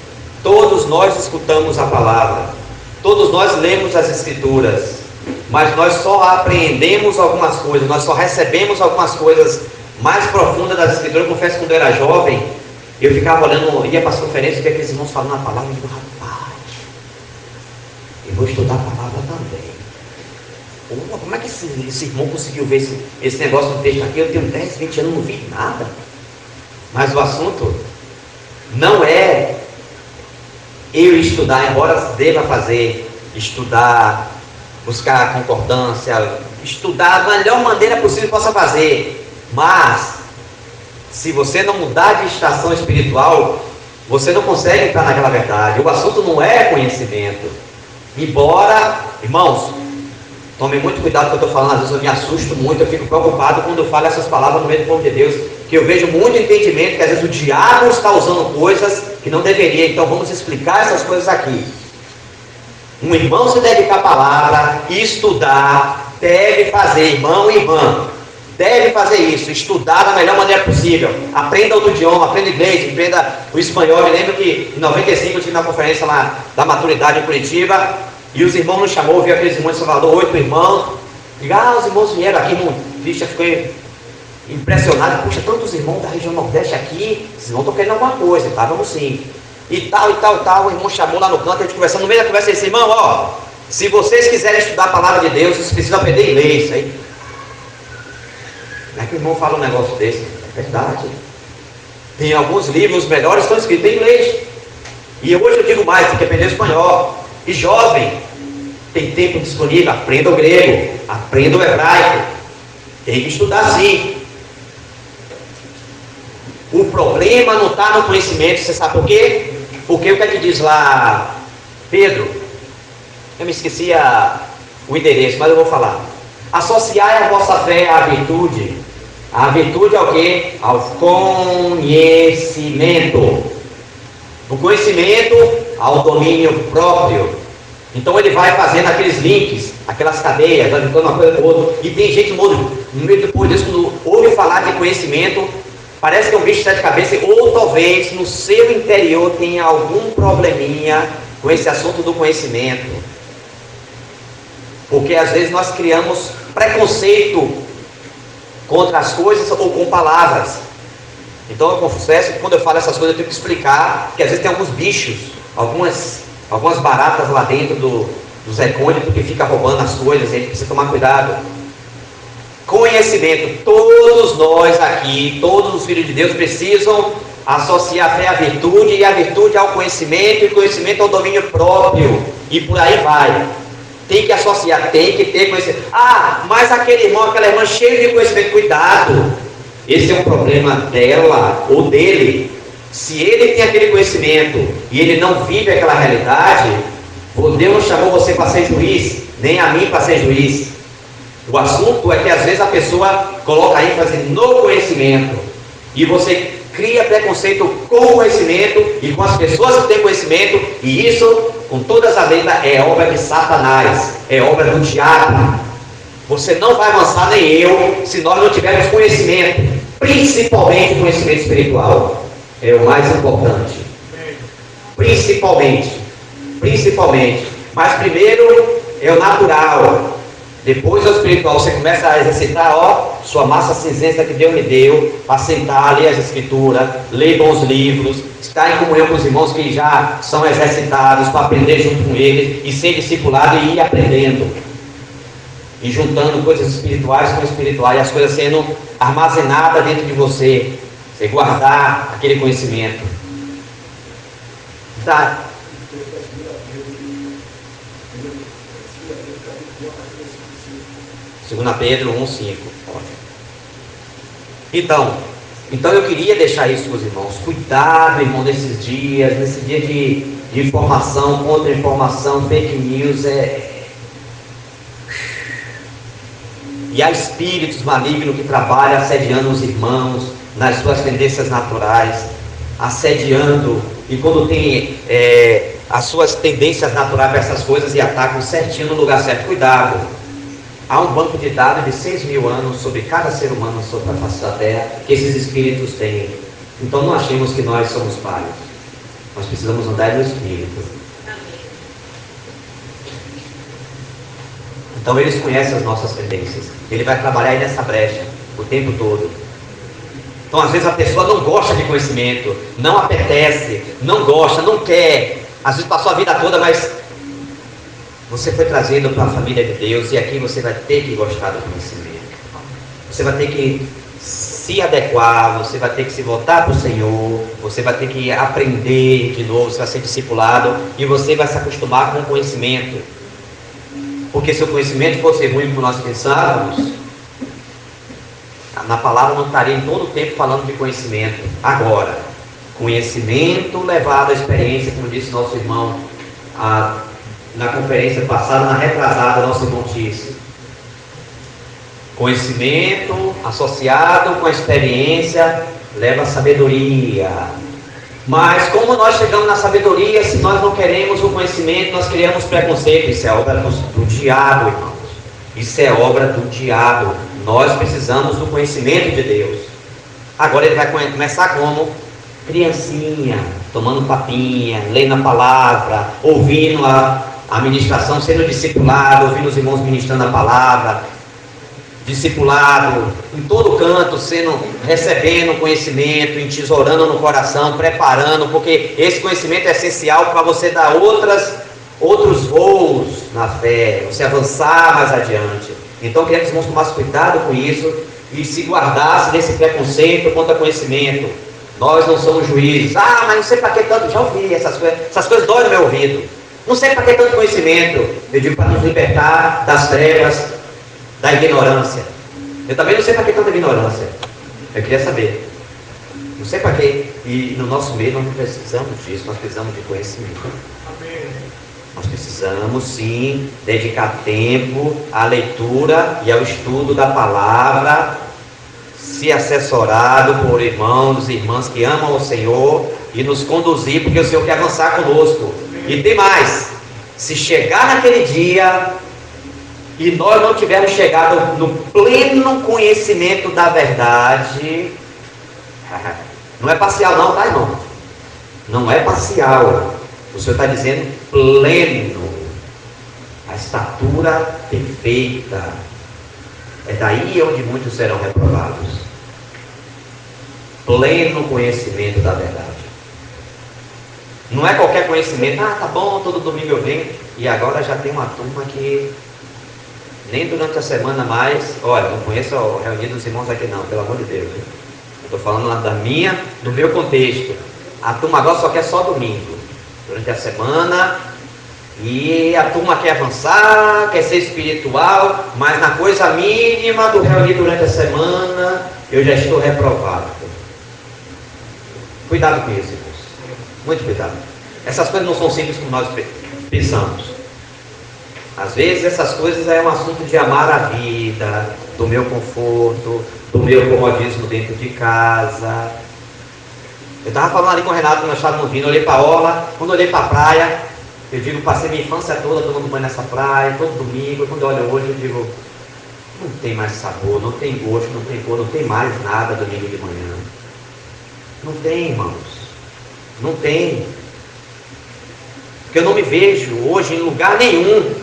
Todos nós escutamos a palavra. Todos nós lemos as escrituras. Mas nós só apreendemos algumas coisas. Nós só recebemos algumas coisas mais profundas das escrituras. Eu confesso que quando eu era jovem, eu ficava olhando, ia para as conferências, via aqueles irmãos falando a palavra, e digo, rapaz, eu vou estudar a palavra também. Como é que esse irmão conseguiu ver esse negócio no texto aqui? Eu tenho 10, 20 anos, não vi nada. Mas o assunto não é eu estudar, embora deva fazer, estudar, buscar concordância, estudar da melhor maneira possível que possa fazer. Mas, se você não mudar de estação espiritual, Você não consegue entrar naquela verdade. O assunto não é conhecimento. Embora, irmãos, tomem muito cuidado com o que eu estou falando. Às vezes eu me assusto muito, eu fico preocupado quando eu falo essas palavras no meio do povo de Deus, que eu vejo muito entendimento que às vezes o diabo está usando coisas que não deveria. Então vamos explicar essas coisas aqui. Um irmão se dedicar à palavra, estudar, deve fazer, irmão e irmã, deve fazer isso, estudar da melhor maneira possível. Aprenda outro idioma, aprenda inglês, aprenda o espanhol. Eu lembro que em 95 eu tive uma conferência lá da maturidade em Curitiba, e os irmãos nos chamou, viu aqueles irmãos de Salvador, 8 irmãos. E os irmãos vieram aqui, irmão Cristian ficou impressionado. Puxa, tantos irmãos da região Nordeste aqui, esses irmãos estão querendo alguma coisa. Vamos sim. E tal. O irmão chamou lá no canto, a gente conversando, no meio da conversa, ele disse: irmão, ó, se vocês quiserem estudar a palavra de Deus, vocês precisam aprender inglês. Aí, como é que o irmão fala um negócio desse? É verdade. Tem alguns livros melhores que estão escritos em inglês. E hoje eu digo mais, tem que aprender espanhol. E jovem, tem tempo disponível, aprenda o grego, aprenda o hebraico. Tem que estudar sim. O problema não está no conhecimento, você sabe por quê? Porque o que é que diz lá, Pedro? Eu me esqueci o endereço, mas eu vou falar. Associai a vossa fé à virtude. A virtude é o quê? Ao conhecimento. O conhecimento ao domínio próprio. Então ele vai fazendo aqueles links, aquelas cadeias, vai juntando uma coisa com outra. E tem gente no meio do povo disso, quando ouve falar de conhecimento, parece que é um bicho de sete cabeças, ou talvez no seu interior tenha algum probleminha com esse assunto do conhecimento. Porque às vezes nós criamos preconceito contra as coisas ou com palavras. Então eu confesso que quando eu falo essas coisas eu tenho que explicar que às vezes tem alguns bichos, algumas baratas lá dentro do Zé Conde, porque fica roubando as coisas, e a gente precisa tomar cuidado. Conhecimento, todos nós aqui, todos os filhos de Deus precisam associar a fé à virtude, e a virtude ao conhecimento, e o conhecimento ao domínio próprio, e por aí vai. Tem que associar, tem que ter conhecimento. Mas aquele irmão, aquela irmã cheio de conhecimento, cuidado, esse é um problema dela ou dele. Se ele tem aquele conhecimento e ele não vive aquela realidade, Deus não chamou você para ser juiz, nem a mim para ser juiz. O assunto é que às vezes a pessoa coloca ênfase no conhecimento, e você cria preconceito com o conhecimento e com as pessoas que têm conhecimento, e isso, com todas as letras, é obra de Satanás, é obra do diabo. Você não vai avançar, nem eu, se nós não tivermos conhecimento, principalmente o conhecimento espiritual. É o mais importante. Principalmente. Mas primeiro é o natural, depois é o espiritual. Você começa a exercitar, sua massa cinzenta que Deus me deu, para sentar, ler as escrituras, ler bons livros, estar em comunhão com os irmãos que já são exercitados, para aprender junto com eles, e ser discipulado e ir aprendendo, e juntando coisas espirituais com espirituais, e as coisas sendo armazenadas dentro de você. Você guardar aquele conhecimento. Tá. Segunda Pedro 1:5. Então eu queria deixar isso com os irmãos. Cuidado, irmão, nesses dias, nesse dia de informação, contra-informação, fake news, E há espíritos malignos que trabalham assediando os irmãos nas suas tendências naturais, assediando, e quando tem as suas tendências naturais para essas coisas, e atacam certinho no lugar certo. Cuidado. Há um banco de dados de 6.000 anos sobre cada ser humano sobre a face da terra, que esses espíritos têm. Então não achemos que nós somos pagos. Nós precisamos andar no espírito. Então eles conhecem as nossas tendências. Ele vai trabalhar aí nessa brecha o tempo todo. Então às vezes a pessoa não gosta de conhecimento, não apetece, não gosta, não quer. Às vezes passou a vida toda, mas você foi trazido para a família de Deus, e aqui você vai ter que gostar do conhecimento. Você vai ter que se adequar, você vai ter que se voltar para o Senhor, você vai ter que aprender de novo, você vai ser discipulado, e você vai se acostumar com o conhecimento. Porque se o conhecimento fosse ruim como nós pensávamos, na palavra não estaria em todo o tempo falando de conhecimento. Agora, Conhecimento levado à experiência, como disse nosso irmão na conferência passada, na retrasada, nosso irmão disse. Conhecimento associado com a experiência leva à sabedoria. Mas como nós chegamos na sabedoria, se nós não queremos o conhecimento, nós criamos preconceito. Isso é obra do diabo, irmãos. Isso é obra do diabo. Nós precisamos do conhecimento de Deus. Agora ele vai começar como? Criancinha, tomando papinha, lendo a palavra, ouvindo a ministração, sendo discipulado, ouvindo os irmãos ministrando a palavra, discipulado, em todo canto, recebendo conhecimento, entesourando no coração, preparando, porque esse conhecimento é essencial para você dar outros voos na fé, você avançar mais adiante. Então queria que os irmãos tomassem cuidado com isso e se guardassem desse preconceito contra conhecimento. Nós não somos juízes. Mas não sei para que tanto, já ouvi essas coisas doem no meu ouvido. Não sei para que tanto conhecimento. Eu digo para nos libertar das trevas, da ignorância. Eu também não sei para que tanta ignorância. Eu queria saber. Não sei para que. E no nosso meio nós não precisamos disso, nós precisamos de conhecimento. Amém. Nós precisamos sim dedicar tempo à leitura e ao estudo da palavra, se assessorado por irmãos e irmãs que amam o Senhor e nos conduzir, porque o Senhor quer avançar conosco. E tem mais, se chegar naquele dia e nós não tivermos chegado no pleno conhecimento da verdade, não é parcial não, tá, irmão? Não é parcial. O Senhor está dizendo pleno, a estatura perfeita. É daí onde muitos serão reprovados. Pleno conhecimento da verdade. Não é qualquer conhecimento. Tá bom, todo domingo eu venho. E agora já tem uma turma que nem durante a semana mais. Olha, não conheço a reunião dos irmãos aqui não, pelo amor de Deus. Eu estou falando lá do meu contexto. A turma agora só quer só domingo. Durante a semana. E a turma quer avançar, quer ser espiritual, mas na coisa mínima do reunir durante a semana, eu já estou reprovado. Cuidado com isso, irmãos. Muito cuidado. Essas coisas não são simples como nós pensamos. Às vezes essas coisas é um assunto de amar a vida, do meu conforto, do meu comodismo dentro de casa. Eu estava falando ali com o Renato, quando nós estávamos vindo, eu olhei para a orla, quando eu olhei para a praia, eu digo, passei minha infância toda tomando banho nessa praia, todo domingo. Quando eu olho hoje, eu digo, não tem mais sabor, não tem gosto, não tem cor, não tem mais nada domingo de manhã. Não tem, irmãos. Não tem. Porque eu não me vejo hoje em lugar nenhum.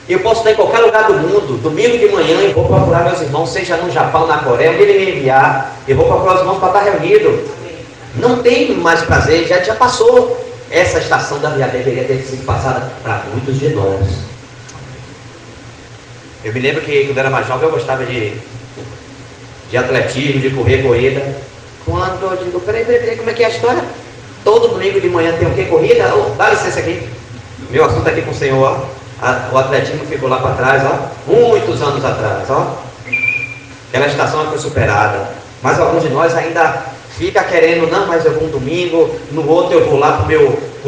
Eu posso estar em qualquer lugar do mundo, domingo de manhã, e vou procurar meus irmãos, seja no Japão, na Coreia, onde ele me enviar, eu vou procurar os irmãos para estar reunido. Não tem mais prazer, já passou. Essa estação da vida deveria ter sido passada para muitos de nós. Eu me lembro que quando era mais jovem eu gostava de atletismo, de correr corrida. Quando eu digo, peraí, como é que é a história? Todo domingo de manhã tem o que? Corrida? Dá licença aqui. Meu assunto aqui com o Senhor, ó. O atletismo ficou lá para trás, ó. Muitos anos atrás, ó. Aquela estação foi superada. Mas alguns de nós ainda fica querendo, não, mas eu vou um domingo, no outro eu vou lá pro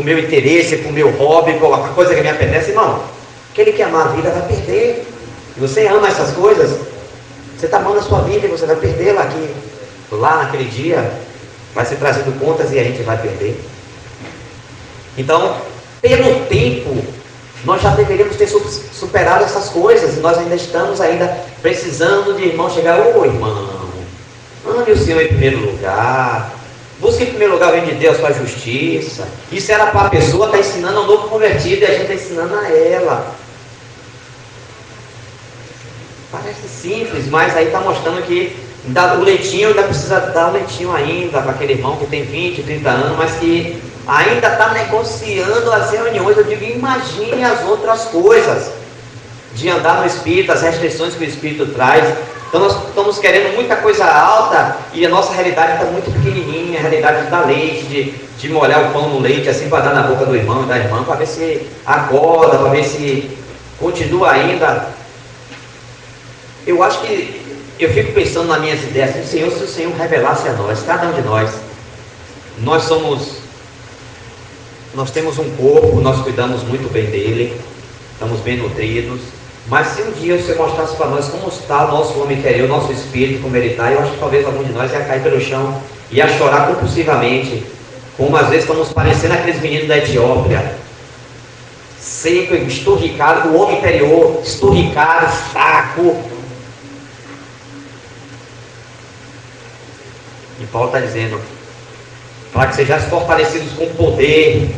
meu interesse, pro meu hobby, para a coisa que me apetece. Irmão, aquele que amar a vida vai perder. E você ama essas coisas, você está amando a sua vida e você vai perdê-la aqui. Lá naquele dia, vai ser trazido contas e a gente vai perder. Então, pelo tempo, nós já deveríamos ter superado essas coisas. E nós ainda estamos precisando de irmão chegar, irmão, ame o Senhor em primeiro lugar. Busque em primeiro lugar o reino de Deus, sua justiça. Isso era para a pessoa estar ensinando ao novo convertido e a gente está ensinando a ela. Parece simples, mas aí está mostrando que o leitinho ainda precisa dar o leitinho ainda para aquele irmão que tem 20, 30 anos, mas que ainda está negociando as reuniões. Eu digo, imagine as outras coisas de andar no Espírito, as restrições que o Espírito traz. Então nós estamos querendo muita coisa alta e a nossa realidade está muito pequenininha, a realidade da leite, de molhar o pão no leite assim para dar na boca do irmão e da irmã, para ver se acorda, para ver se continua ainda. Eu acho que eu fico pensando nas minhas ideias, Senhor, se o Senhor revelasse a nós, cada um de nós, nós temos um corpo, nós cuidamos muito bem dele, estamos bem nutridos, mas se um dia você mostrasse para nós como está o nosso homem interior, o nosso espírito, como ele está, eu acho que talvez algum de nós ia cair pelo chão, ia chorar compulsivamente, como às vezes estamos parecendo aqueles meninos da Etiópia, seco, esturricado, o homem interior, esturricado, fraco. E Paulo está dizendo, para que sejais fortalecidos com poder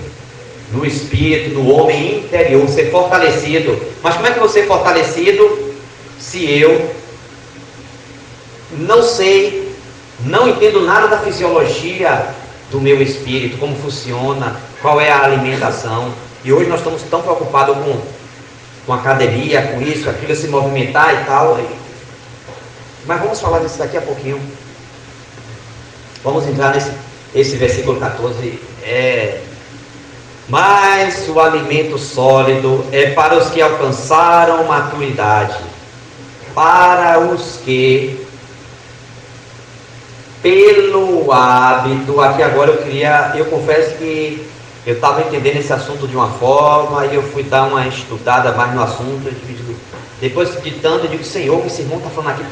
no espírito, no homem interior, ser fortalecido. Mas como é que eu vou ser fortalecido se eu não sei, não entendo nada da fisiologia do meu espírito, como funciona, qual é a alimentação? E hoje nós estamos tão preocupados com academia, com isso, aquilo, se movimentar e tal. Mas vamos falar disso daqui a pouquinho. Vamos entrar nesse versículo 14. Mas o alimento sólido é para os que alcançaram maturidade, para os que, pelo hábito, aqui agora eu confesso que eu estava entendendo esse assunto de uma forma, e eu fui dar uma estudada mais no assunto, depois de tanto, eu digo, Senhor, o que esse irmão está falando aqui,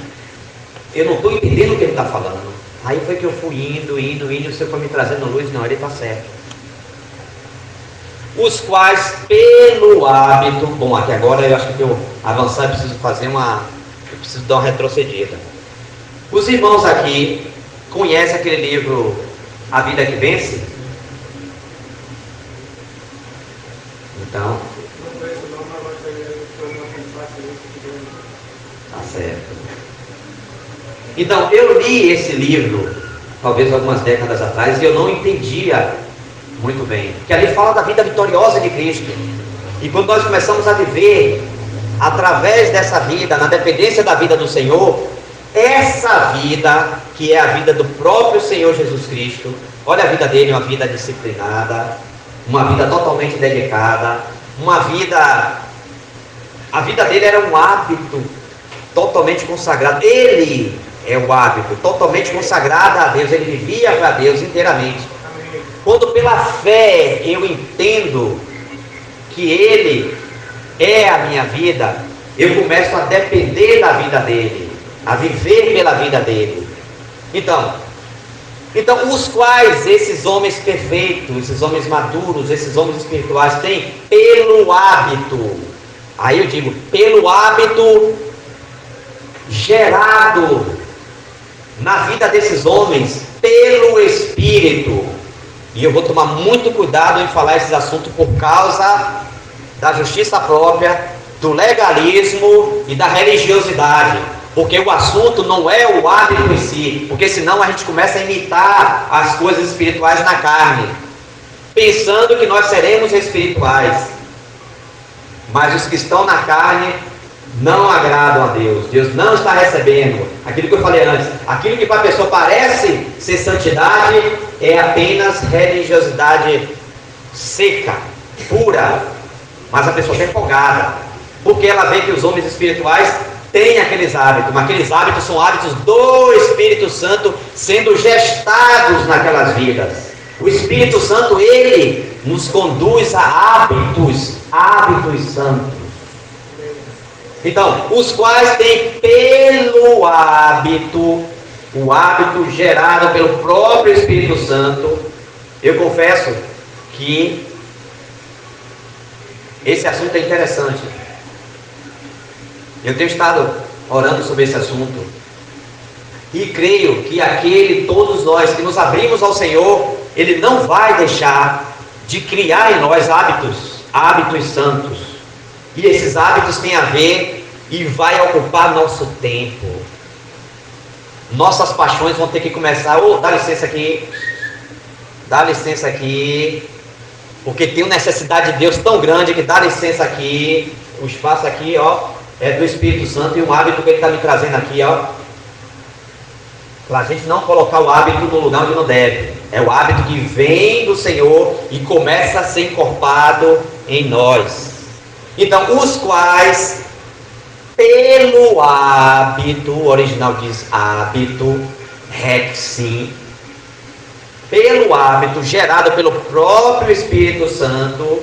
eu não estou entendendo o que ele está falando. Aí foi que eu fui indo, o Senhor foi me trazendo luz, não, ele está certo. Os quais, pelo hábito, bom, aqui agora eu acho que eu avançar, eu preciso dar uma retrocedida. Os irmãos aqui conhecem aquele livro A Vida que Vence? Então, tá certo. Então, eu li esse livro, talvez algumas décadas atrás, e eu não entendia muito bem, que ali fala da vida vitoriosa de Cristo. E quando nós começamos a viver através dessa vida, na dependência da vida do Senhor, essa vida, que é a vida do próprio Senhor Jesus Cristo, olha a vida dele, uma vida disciplinada, uma vida totalmente dedicada, a vida dele era um hábito totalmente consagrado. Ele é o hábito totalmente consagrado a Deus, ele vivia para Deus inteiramente. Quando pela fé eu entendo que ele é a minha vida, eu começo a depender da vida dele, a viver pela vida dele. Então, os quais esses homens perfeitos, esses homens maduros, esses homens espirituais têm pelo hábito, aí eu digo, pelo hábito gerado na vida desses homens, pelo Espírito. E eu vou tomar muito cuidado em falar esses assuntos por causa da justiça própria, do legalismo e da religiosidade. Porque o assunto não é o hábito em si, porque senão a gente começa a imitar as coisas espirituais na carne, pensando que nós seremos espirituais. Mas os que estão na carne não agradam a Deus. Deus não está recebendo aquilo que eu falei antes. Aquilo que para a pessoa parece ser santidade é apenas religiosidade seca, pura. Mas a pessoa está empolgada, porque ela vê que os homens espirituais têm aqueles hábitos, mas aqueles hábitos são hábitos do Espírito Santo sendo gestados naquelas vidas. O Espírito Santo, ele nos conduz a hábitos santos. Então, os quais têm pelo hábito, o hábito gerado pelo próprio Espírito Santo. Eu confesso que esse assunto é interessante. Eu tenho estado orando sobre esse assunto e creio que todos nós que nos abrimos ao Senhor, ele não vai deixar de criar em nós hábitos santos. E esses hábitos têm a ver e vai ocupar nosso tempo. Nossas paixões vão ter que começar. Dá licença aqui, porque tem uma necessidade de Deus tão grande que dá licença aqui. O espaço aqui, é do Espírito Santo, e um hábito que ele está me trazendo aqui, para a gente não colocar o hábito no lugar onde não deve. É o hábito que vem do Senhor e começa a ser encorpado em nós. Então, os quais, pelo hábito, o original diz hábito, rexim, pelo hábito gerado pelo próprio Espírito Santo,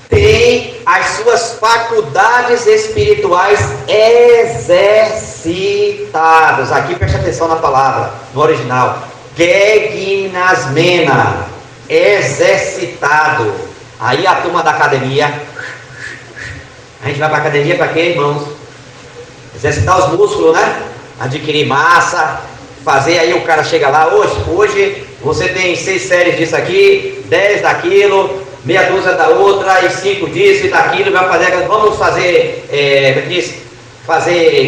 tem as suas faculdades espirituais exercitadas. Aqui preste atenção na palavra, no original. Gegimnasmena, exercitado. Aí a turma da academia, a gente vai para a academia para quê, irmãos? Exercitar os músculos, né? Adquirir massa, fazer, aí o cara chega lá, hoje você tem 6 séries disso aqui, 10 daquilo, meia dúzia da outra, e 5 disso e daquilo, vamos fazer,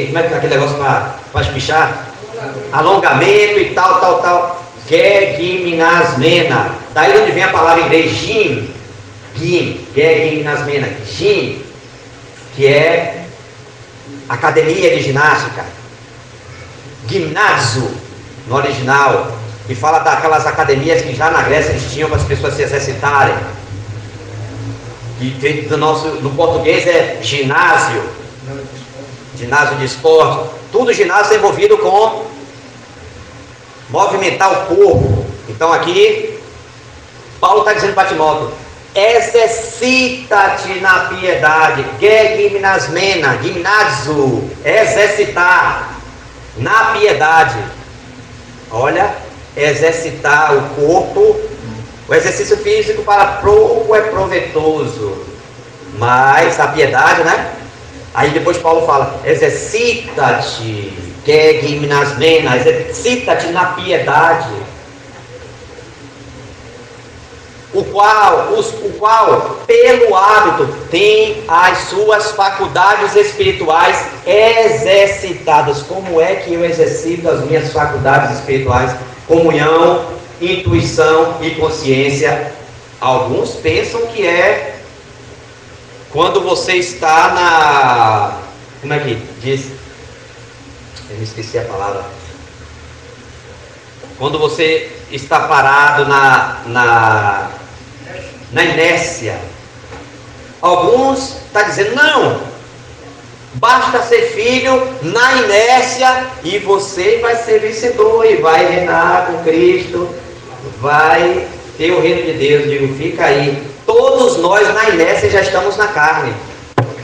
como é que é aquele negócio para espichar? Alongamento e tal. Gegimnasmena. Daí onde vem a palavra em inglês, Gegimnasmena, gym, que é academia de ginástica. Gimnásio, no original, que fala daquelas academias que já na Grécia eles tinham para as pessoas se exercitarem. Que no português é ginásio de esporte. Tudo ginásio é envolvido com movimentar o corpo. Então aqui Paulo está dizendo para Timóteo: exercita-te na piedade. Gegimnasmena, gimnásio, exercitar na piedade. Olha, exercitar o corpo. O exercício físico para pouco é proveitoso, mas a piedade, né? Aí depois Paulo fala: exercita-te, gegimnasmena, exercita-te na piedade. O qual, pelo hábito, tem as suas faculdades espirituais exercitadas. Como é que eu exercito as minhas faculdades espirituais? Comunhão, intuição e consciência. Alguns pensam que é quando você está como é que diz? Eu me esqueci a palavra. Quando você está parado na inércia. Alguns estão dizendo: não, basta ser filho na inércia e você vai ser vencedor e vai reinar com Cristo, vai ter o reino de Deus. Eu digo: fica aí. Todos nós na inércia já estamos na carne,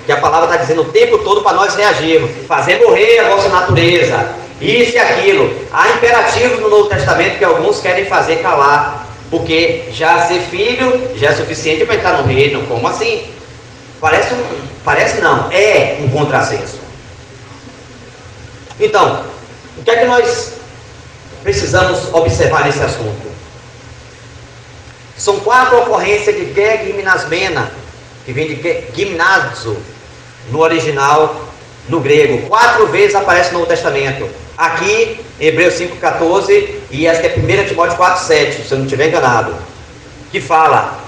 que a palavra está dizendo o tempo todo para nós reagirmos, fazer morrer a nossa natureza, isso e aquilo. Há imperativos no Novo Testamento que alguns querem fazer calar, porque já ser filho já é suficiente para entrar no reino. Como assim? Parece não, é um contrassenso. Então, o que é que nós precisamos observar nesse assunto? São 4 ocorrências de gegimnasmena, que vem de gimnásio no original, no grego. 4 vezes aparece no Novo Testamento. Aqui, Hebreus 5,14 e acho que é 1 Timóteo 4,7, se eu não estiver enganado, que fala: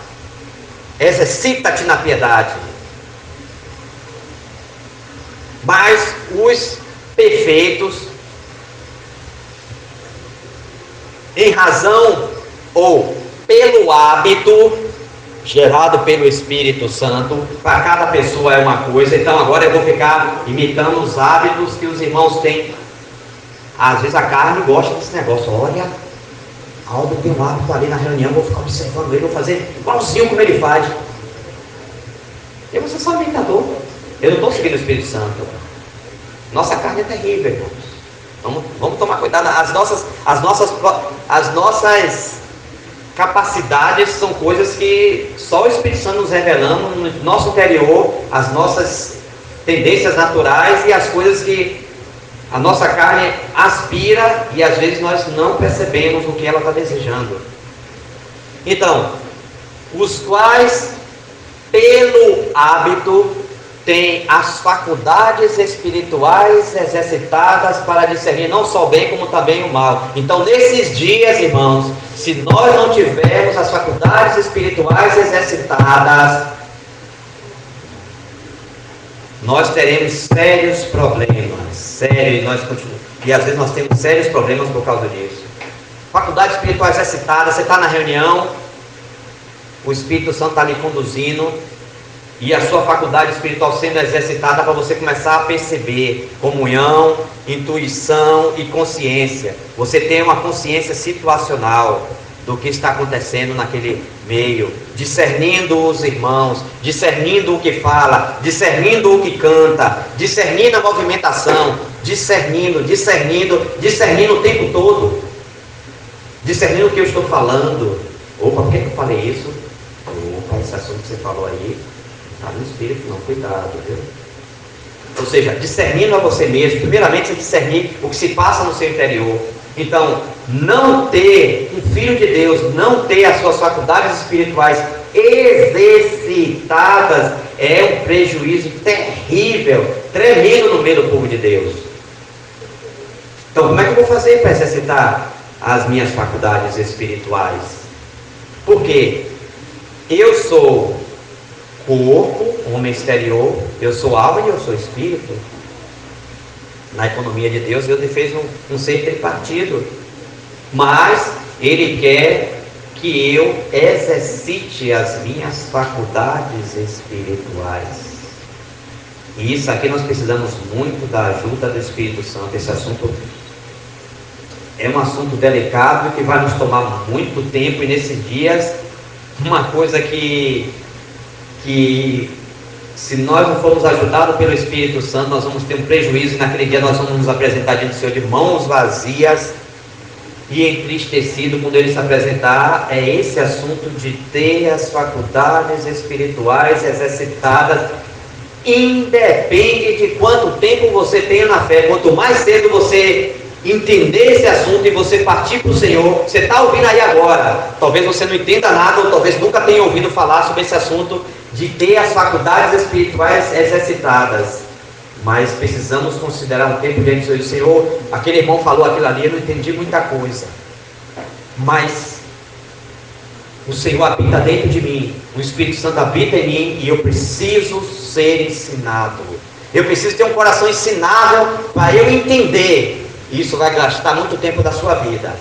exercita-te na piedade. Mas os perfeitos, em razão ou pelo hábito gerado pelo Espírito Santo, para cada pessoa é uma coisa. Então agora eu vou ficar imitando os hábitos que os irmãos têm. Às vezes a carne gosta desse negócio. Olha, Aldo tem um hábito ali na reunião, vou ficar observando ele, vou fazer igualzinho como ele faz. E você só é imitador. Eu não estou seguindo o Espírito Santo. Nossa carne é terrível, irmãos. Vamos tomar cuidado. As nossas capacidades são coisas que só o Espírito Santo nos revelando no nosso interior, as nossas tendências naturais e as coisas que a nossa carne aspira e às vezes nós não percebemos o que ela está desejando. Então, os quais pelo hábito têm as faculdades espirituais exercitadas para discernir não só o bem como também o mal. Então, nesses dias, irmãos, se nós não tivermos as faculdades espirituais exercitadas, nós teremos sérios problemas. E às vezes nós temos sérios problemas por causa disso. Faculdade espiritual exercitada, você está na reunião, o Espírito Santo está lhe conduzindo, e a sua faculdade espiritual sendo exercitada para você começar a perceber comunhão, intuição e consciência. Você tem uma consciência situacional. do que está acontecendo naquele meio, discernindo os irmãos, discernindo o que fala, discernindo o que canta, discernindo a movimentação, discernindo o tempo todo, discernindo o que eu estou falando. Opa, por que eu falei isso? Opa, esse assunto que você falou aí está no espírito, não, cuidado, viu? Ou seja, discernindo a você mesmo, primeiramente você discernir o que se passa no seu interior. Então, não ter um filho de Deus, não ter as suas faculdades espirituais exercitadas é um prejuízo terrível, tremendo no meio do povo de Deus. Então, como é que eu vou fazer para exercitar as minhas faculdades espirituais? Porque eu sou corpo, homem exterior, eu sou alma e eu sou espírito. Na economia de Deus, Deus fez um ser tripartido, mas Ele quer que eu exercite as minhas faculdades espirituais. E isso aqui nós precisamos muito da ajuda do Espírito Santo. Esse assunto é um assunto delicado que vai nos tomar muito tempo, e nesses dias, uma coisa que se nós não formos ajudados pelo Espírito Santo, nós vamos ter um prejuízo, e naquele dia nós vamos nos apresentar diante do Senhor de mãos vazias e entristecido. Quando Ele se apresentar, é esse assunto de ter as faculdades espirituais exercitadas. Independe de quanto tempo você tenha na fé, quanto mais cedo você entender esse assunto e você partir para o Senhor. Você está ouvindo aí agora, talvez você não entenda nada, ou talvez nunca tenha ouvido falar sobre esse assunto de ter as faculdades espirituais exercitadas, mas precisamos considerar um tempo diante do Senhor. Aquele irmão falou aquilo ali, eu não entendi muita coisa, mas o Senhor habita dentro de mim, o Espírito Santo habita em mim, e eu preciso ser ensinado, eu preciso ter um coração ensinável para eu entender. Isso vai gastar muito tempo da sua vida.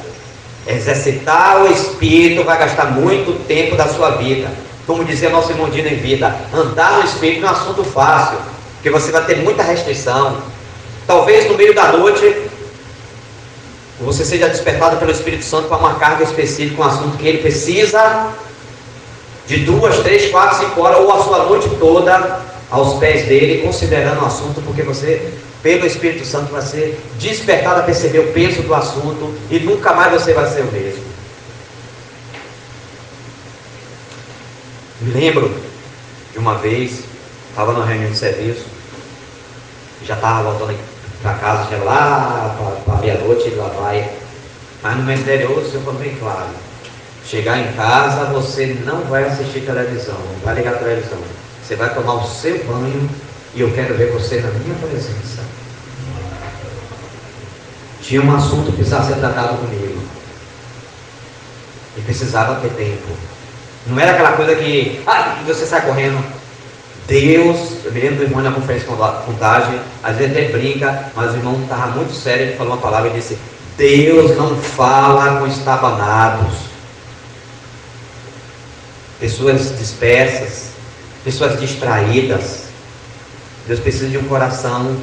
Exercitar o Espírito vai gastar muito tempo da sua vida. Como dizia nosso irmão Dino em vida, andar no Espírito não é um assunto fácil, porque você vai ter muita restrição. Talvez no meio da noite você seja despertado pelo Espírito Santo para uma carga específica, um assunto que ele precisa de 2, 3, 4, 5 horas, ou a sua noite toda aos pés dele, considerando o assunto, porque você, pelo Espírito Santo, vai ser despertado a perceber o peso do assunto, e nunca mais você vai ser o mesmo. Me lembro de uma vez, estava numa reunião de serviço, já estava voltando para casa, já lá para meia-noite, lá vai. Mas no meu interior, o Senhor falou bem claro: chegar em casa, você não vai assistir televisão, não vai ligar a televisão, você vai tomar o seu banho, e eu quero ver você na minha presença. Tinha um assunto que precisava ser tratado comigo, e precisava ter tempo. Não era aquela coisa que você sai correndo. Deus, eu me lembro do irmão na conferência de contagem, às vezes até brinca, mas o irmão estava muito sério. Ele falou uma palavra e disse: Deus não fala com estabanados, pessoas dispersas, pessoas distraídas. Deus precisa de um coração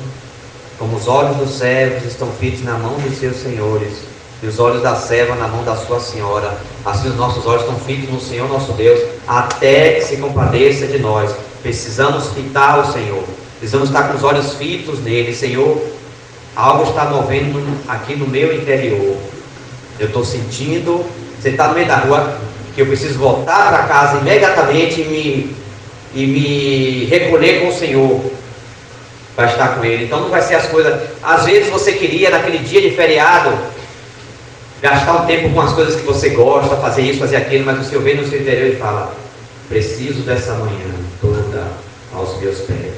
como os olhos dos servos estão fitos na mão dos seus senhores, e os olhos da serva na mão da sua senhora. Assim os nossos olhos estão fitos no Senhor nosso Deus, até que se compadeça de nós. Precisamos fitar o Senhor, precisamos estar com os olhos fitos nele. Senhor, algo está movendo aqui no meu interior, eu estou sentindo. Você está no meio da rua, que eu preciso voltar para casa imediatamente e me recolher com o Senhor para estar com Ele. Então não vai ser as coisas. Às vezes você queria naquele dia de feriado gastar um tempo com as coisas que você gosta, fazer isso, fazer aquilo, mas o Senhor vem no seu interior e fala: preciso dessa manhã toda aos meus pés.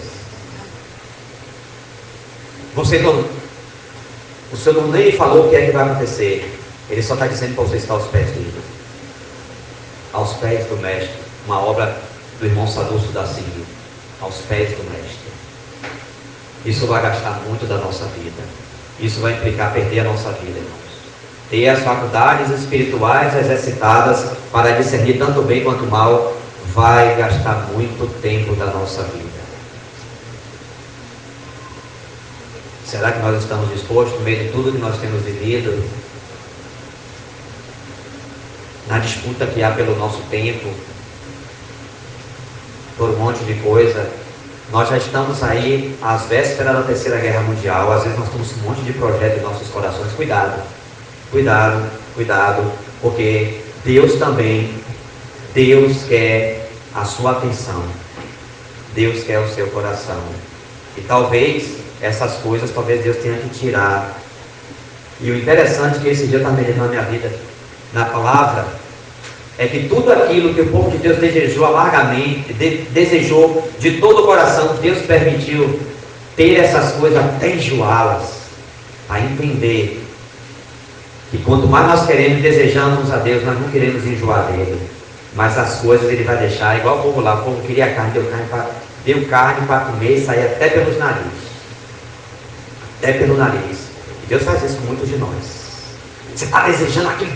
O Senhor não nem falou o que é que vai acontecer, Ele só está dizendo para você estar aos pés dele, aos pés do Mestre. Uma obra do irmão Sadusto da Síria, aos pés do Mestre. Isso vai gastar muito da nossa vida, isso vai implicar perder a nossa vida, irmãos. Ter as faculdades espirituais exercitadas para discernir tanto bem quanto mal vai gastar muito tempo da nossa vida. Será que nós estamos dispostos, no meio de tudo que nós temos vivido, na disputa que há pelo nosso tempo, por um monte de coisa. Nós já estamos aí às vésperas da Terceira Guerra Mundial. Às vezes nós temos um monte de projeto em nossos corações. Cuidado, cuidado, cuidado, porque Deus quer a sua atenção. Deus quer o seu coração. E talvez essas coisas, Deus tenha que tirar. E o interessante é que esse dia eu estava meditando na minha vida, na palavra, é que tudo aquilo que o povo de Deus desejou amargamente, desejou de todo o coração, Deus permitiu ter essas coisas até enjoá-las, a entender que quanto mais nós queremos e desejamos a Deus, nós não queremos enjoar dele, mas as coisas ele vai deixar, igual o povo lá, o povo queria carne, deu carne para comer e sair até pelos narizes, até pelo nariz. E Deus faz isso com muitos de nós. Você está desejando aquilo,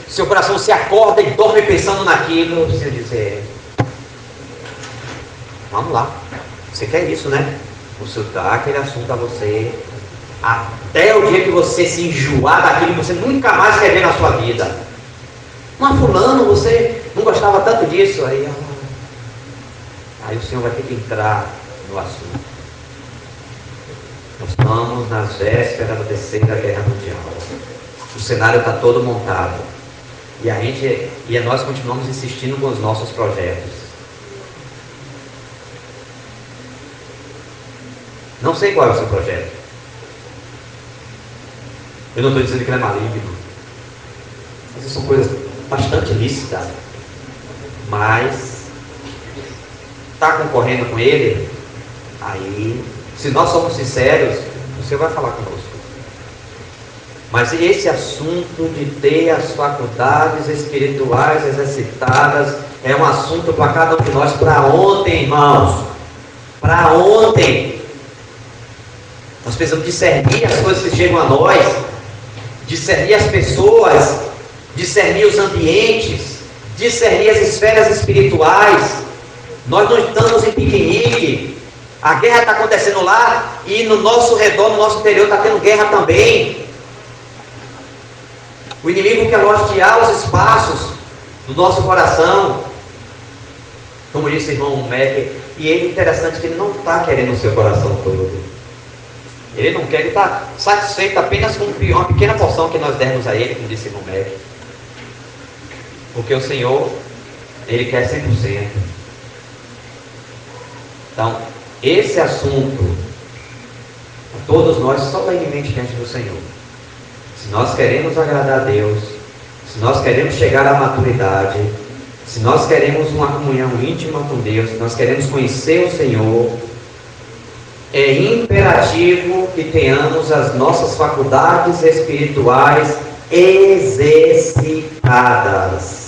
seu coração se acorda e dorme pensando naquilo. Você diz, vamos lá, você quer isso, né? Você dá aquele assunto a você, até o dia que você se enjoar daquilo que você nunca mais quer ver na sua vida. Mas fulano, você não gostava tanto disso. Aí o Senhor vai ter que entrar no assunto. Nós estamos nas vésperas da Terceira Guerra Mundial. O cenário está todo montado. E nós continuamos insistindo com os nossos projetos. Não sei qual é o seu projeto. Eu não estou dizendo que ele é maligno. Essas são coisas bastante lícitas. Mas está concorrendo com ele? Aí, se nós somos sinceros, você vai falar conosco. Mas esse assunto de ter as faculdades espirituais exercitadas é um assunto para cada um de nós para ontem, irmãos. Para ontem. Nós precisamos discernir as coisas que chegam a nós, discernir as pessoas, discernir os ambientes, discernir as esferas espirituais. Nós não estamos em piquenique. A guerra está acontecendo lá e no nosso redor, no nosso interior, está tendo guerra também. O inimigo quer lotear os espaços do nosso coração, como disse o irmão Mac, e ele, interessante que ele não está querendo o seu coração todo. Ele não quer, ele está satisfeito apenas com uma pequena porção que nós demos a ele, como disse o irmão Mac. Porque o Senhor, ele quer 100%. Então, esse assunto, todos nós só vai em mente diante do Senhor. Se nós queremos agradar a Deus, se nós queremos chegar à maturidade, se nós queremos uma comunhão íntima com Deus, se nós queremos conhecer o Senhor, é imperativo que tenhamos as nossas faculdades espirituais exercitadas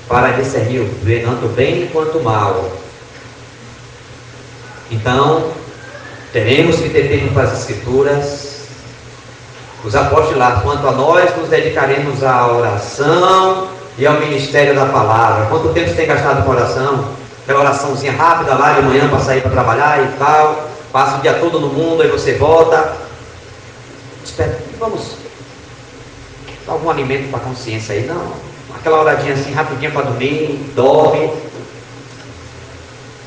para discernir tanto o bem quanto o mal. Então, teremos que ter tempo para as Escrituras. Os apóstolos lá, quanto a nós, nos dedicaremos à oração e ao ministério da palavra. Quanto tempo você tem gastado com oração? Aquela oraçãozinha rápida lá de manhã para sair para trabalhar e tal. Passa o dia todo no mundo, aí você volta. Espera, vamos dar algum alimento para a consciência aí? Não. Aquela oradinha assim, rapidinha para dormir, dorme.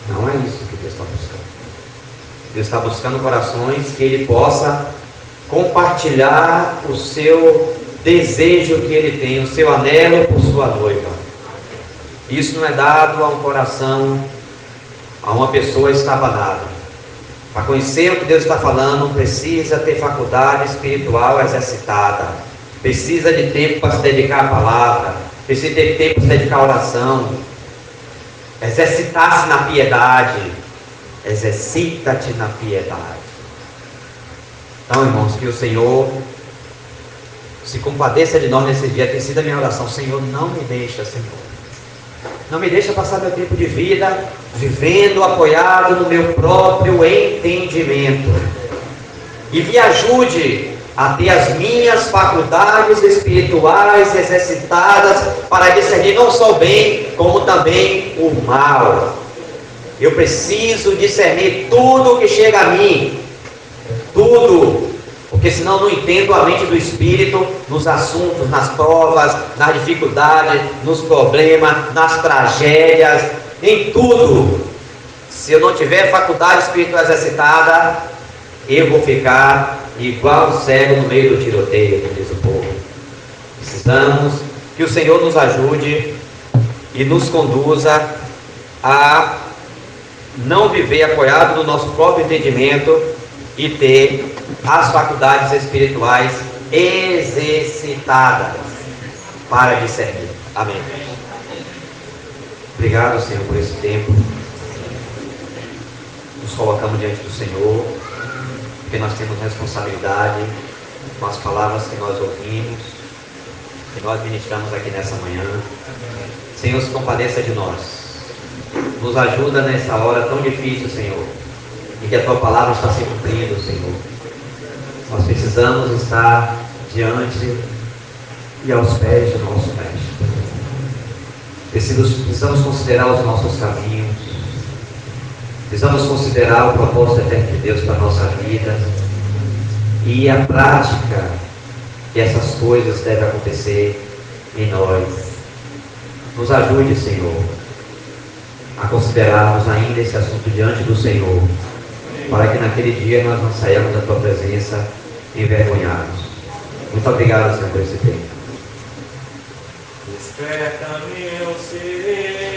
Não é isso que Deus está buscando. Deus está buscando corações que Ele possa compartilhar o seu desejo que Ele tem, o seu anelo por sua noiva. Isso não é dado a um coração, a uma pessoa estabanada. Para conhecer o que Deus está falando, precisa ter faculdade espiritual exercitada. Precisa de tempo para se dedicar à palavra. Precisa ter tempo para se dedicar à oração. Exercitar-se na piedade. Exercita-te na piedade. Então, irmãos, que o Senhor se compadeça de nós nesse dia. Tem sido a minha oração. Senhor, não me deixa, Senhor. Não me deixa passar meu tempo de vida vivendo apoiado no meu próprio entendimento. E me ajude a ter as minhas faculdades espirituais exercitadas para discernir não só o bem, como também o mal. Eu preciso discernir tudo que chega a mim. Tudo. Porque senão não entendo a mente do Espírito nos assuntos, nas provas, nas dificuldades, nos problemas, nas tragédias, em tudo. Se eu não tiver faculdade espiritual exercitada, eu vou ficar igual o cego no meio do tiroteio, como diz o povo. Precisamos que o Senhor nos ajude e nos conduza a não viver apoiado no nosso próprio entendimento e ter as faculdades espirituais exercitadas para discernir. Amém. Obrigado, Senhor, por esse tempo. Nos colocamos diante do Senhor, porque nós temos responsabilidade com as palavras que nós ouvimos, que nós ministramos aqui nessa manhã. Senhor, se compadeça de nós. Nos ajuda nessa hora tão difícil, Senhor, em que a Tua palavra está se cumprindo, Senhor. Nós precisamos estar diante e aos pés do nosso Mestre. Precisamos considerar os nossos caminhos. Precisamos considerar o propósito eterno de Deus para a nossa vida e a prática que essas coisas devem acontecer em nós. Nos ajude, Senhor, a considerarmos ainda esse assunto diante do Senhor, para que naquele dia nós não saiamos da Tua presença envergonhados. Muito obrigado, Senhor, por esse tempo. Desperta-me o ser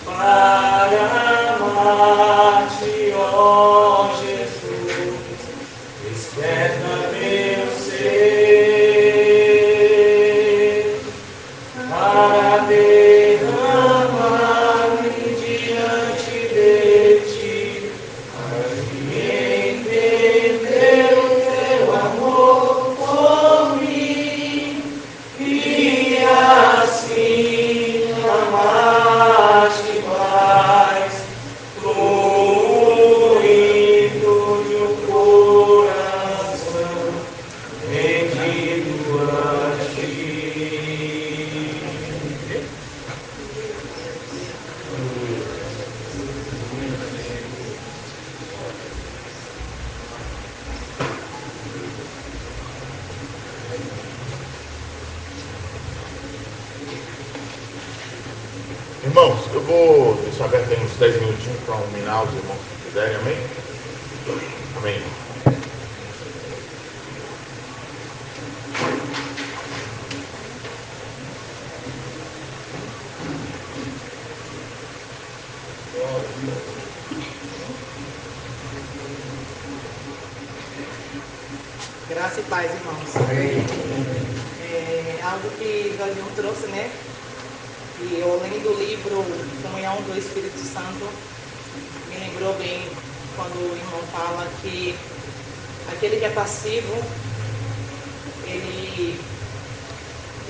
para amar-te, ó Jesus. Desperta-me o ser para derramar-me diante de ti, para entender o teu amor por mim e assim amar-te mais, fluindo de um coração rendido a ti. Irmãos, eu vou deixar aberto aí uns 10 minutinhos para iluminar os irmãos que quiserem, amém? Amém. Graça e paz, irmãos. Algo que o Galinho trouxe, né? E eu, além do livro Comunhão do Espírito Santo, me lembrou bem quando o irmão fala que aquele que é passivo,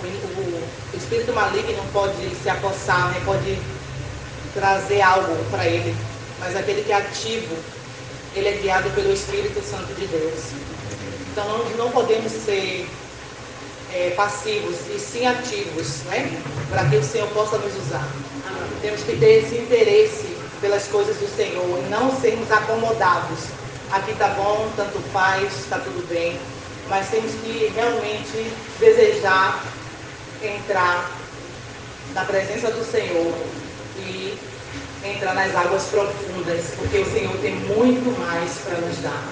o espírito maligno pode se apossar, né? Pode trazer algo para ele, mas aquele que é ativo, ele é guiado pelo Espírito Santo de Deus. Então nós não podemos ser passivos e sim ativos, né? Para que o Senhor possa nos usar. Temos que ter esse interesse pelas coisas do Senhor e não sermos acomodados. Aqui tá bom, tanto faz, está tudo bem, mas temos que realmente desejar entrar na presença do Senhor e entrar nas águas profundas, porque o Senhor tem muito mais para nos dar.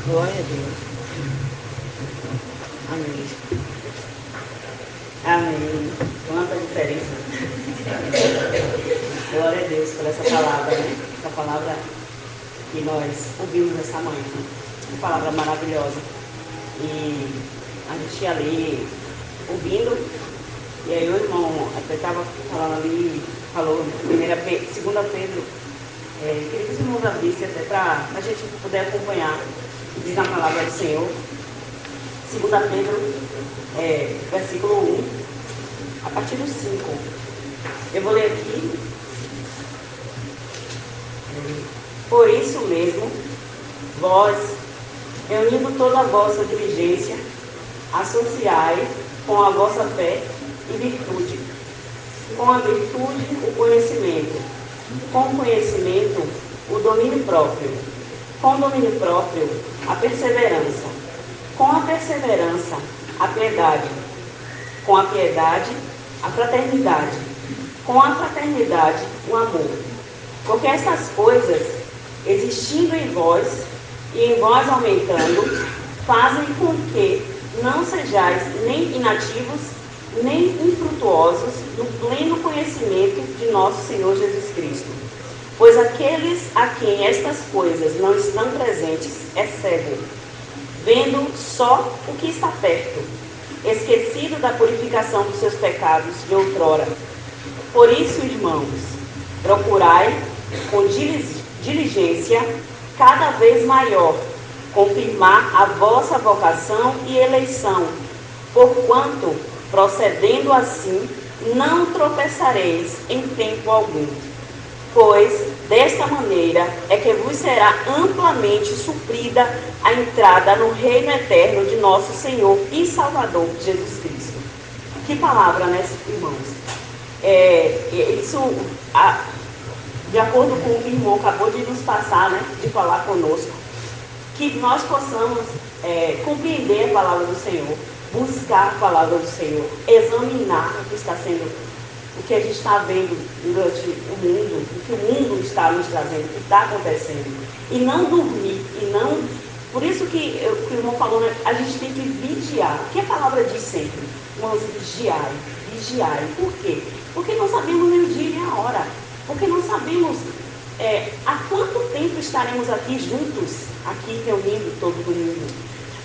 Glória a Deus. Amém. Amém. Quanta diferença. Glória a Deus por essa palavra, né? Essa palavra que nós ouvimos essa manhã. Uma palavra maravilhosa. E a gente ia ali ouvindo. E aí o irmão até estava falando ali, falou 2 Pedro. Queria que os irmãos abrissem até para a gente poder acompanhar. Diz a palavra do Senhor, 2 Pedro, versículo 1, a partir do 5. Eu vou ler aqui. Por isso mesmo, vós, reunindo toda a vossa diligência, associai com a vossa fé e virtude, com a virtude o conhecimento, com o conhecimento o domínio próprio, com o domínio próprio a perseverança, com a perseverança a piedade, com a piedade a fraternidade, com a fraternidade o amor. Porque estas coisas, existindo em vós e em vós aumentando, fazem com que não sejais nem inativos, nem infrutuosos no pleno conhecimento de nosso Senhor Jesus Cristo. Pois aqueles a quem estas coisas não estão presentes é cego, vendo só o que está perto, esquecido da purificação dos seus pecados de outrora. Por isso, irmãos, procurai com diligência cada vez maior confirmar a vossa vocação e eleição, porquanto, procedendo assim, não tropeçareis em tempo algum. Pois, desta maneira, é que vos será amplamente suprida a entrada no reino eterno de nosso Senhor e Salvador Jesus Cristo. Que palavra, né, irmãos? De acordo com o que o irmão acabou de nos passar, né, de falar conosco, que nós possamos compreender a palavra do Senhor, buscar a palavra do Senhor, examinar o que está sendo, o que a gente está vendo durante o mundo, o que o mundo está nos trazendo, o que está acontecendo, e não dormir, e não... Por isso que o irmão falou, né, a gente tem que vigiar. O que a palavra diz sempre? Irmãos, vigiai, vigiai. Por quê? Porque não sabemos nem o dia nem a hora. Porque não sabemos há quanto tempo estaremos aqui juntos, aqui reunindo todo mundo,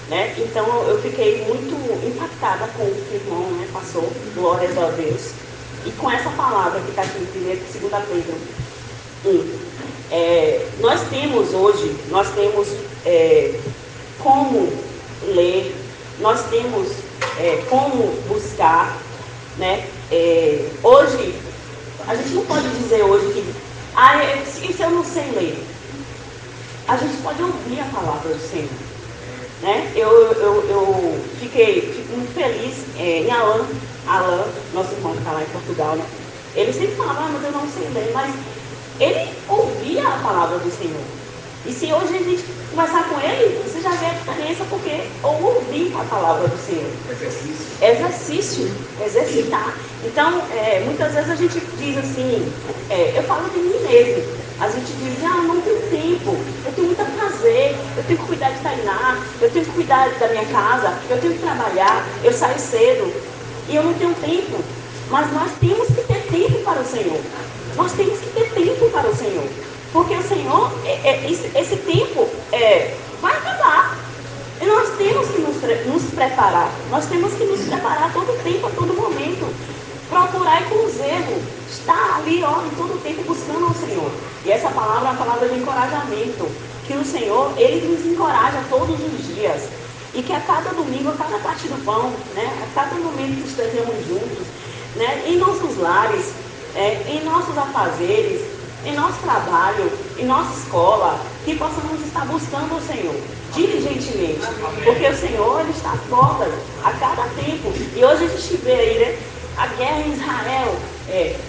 né? Então eu fiquei muito impactada com o que o irmão, né, passou, glórias a Deus, e com essa palavra que está aqui em 2 Pedro 1. Nós temos hoje, como ler, nós temos como buscar, né? Hoje, a gente não pode dizer hoje que, isso eu não sei ler. A gente pode ouvir a palavra do Senhor, né? Eu fico muito feliz em Alan, nosso irmão que está lá em Portugal, né? Ele sempre falava, mas eu não sei ler, mas ele ouvia a palavra do Senhor. E se hoje a gente conversar com ele, você já vê a diferença, porque ouvir a palavra do Senhor. Exercício, exercitar. Então, muitas vezes a gente diz assim, eu falo de mim mesmo, a gente diz, não tenho tempo, eu tenho muito a fazer, eu tenho que cuidar de Tainá, eu tenho que cuidar da minha casa, eu tenho que trabalhar, eu saio cedo, e eu não tenho tempo. Mas nós temos que ter tempo para o Senhor. Nós temos que ter tempo para o Senhor. Porque o Senhor, esse tempo vai acabar. E nós temos que nos preparar. Nós temos que nos preparar a todo tempo, a todo momento. Procurar com zelo. Estar ali, em todo tempo buscando ao Senhor. E essa palavra é uma palavra de encorajamento. Que o Senhor, Ele nos encoraja todos os dias. E que a cada domingo, a cada parte do pão, né, a cada momento que estejamos juntos, né, em nossos lares, em nossos afazeres, em nosso trabalho, em nossa escola, que possamos estar buscando o Senhor diligentemente, porque o Senhor, Ele está às portas a cada tempo. E hoje a gente vê aí, né, a guerra em Israel,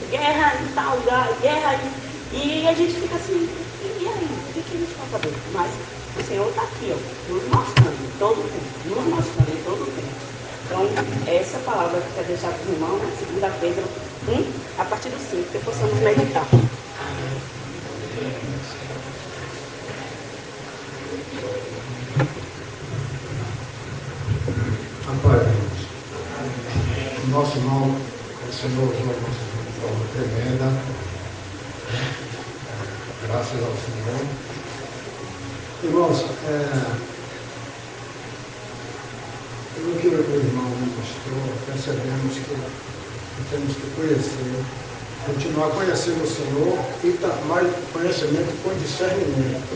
guerra em tal lugar, guerra e a gente fica assim, e aí, o que a gente vai fazer? Mas o Senhor está aqui, nos mostrando em todo o tempo, nos mostrando em todo o tempo. Então, essa palavra que eu quero deixar para o irmão, né, 2 Pedro 1, a partir do 5, que possamos meditar. Rapaz, nosso irmão, o Senhor usou uma forma tremenda, graças ao Senhor. Irmãos, pelo que o irmão me mostrou, percebemos que temos que conhecer, continuar conhecendo o Senhor e mais conhecimento com discernimento.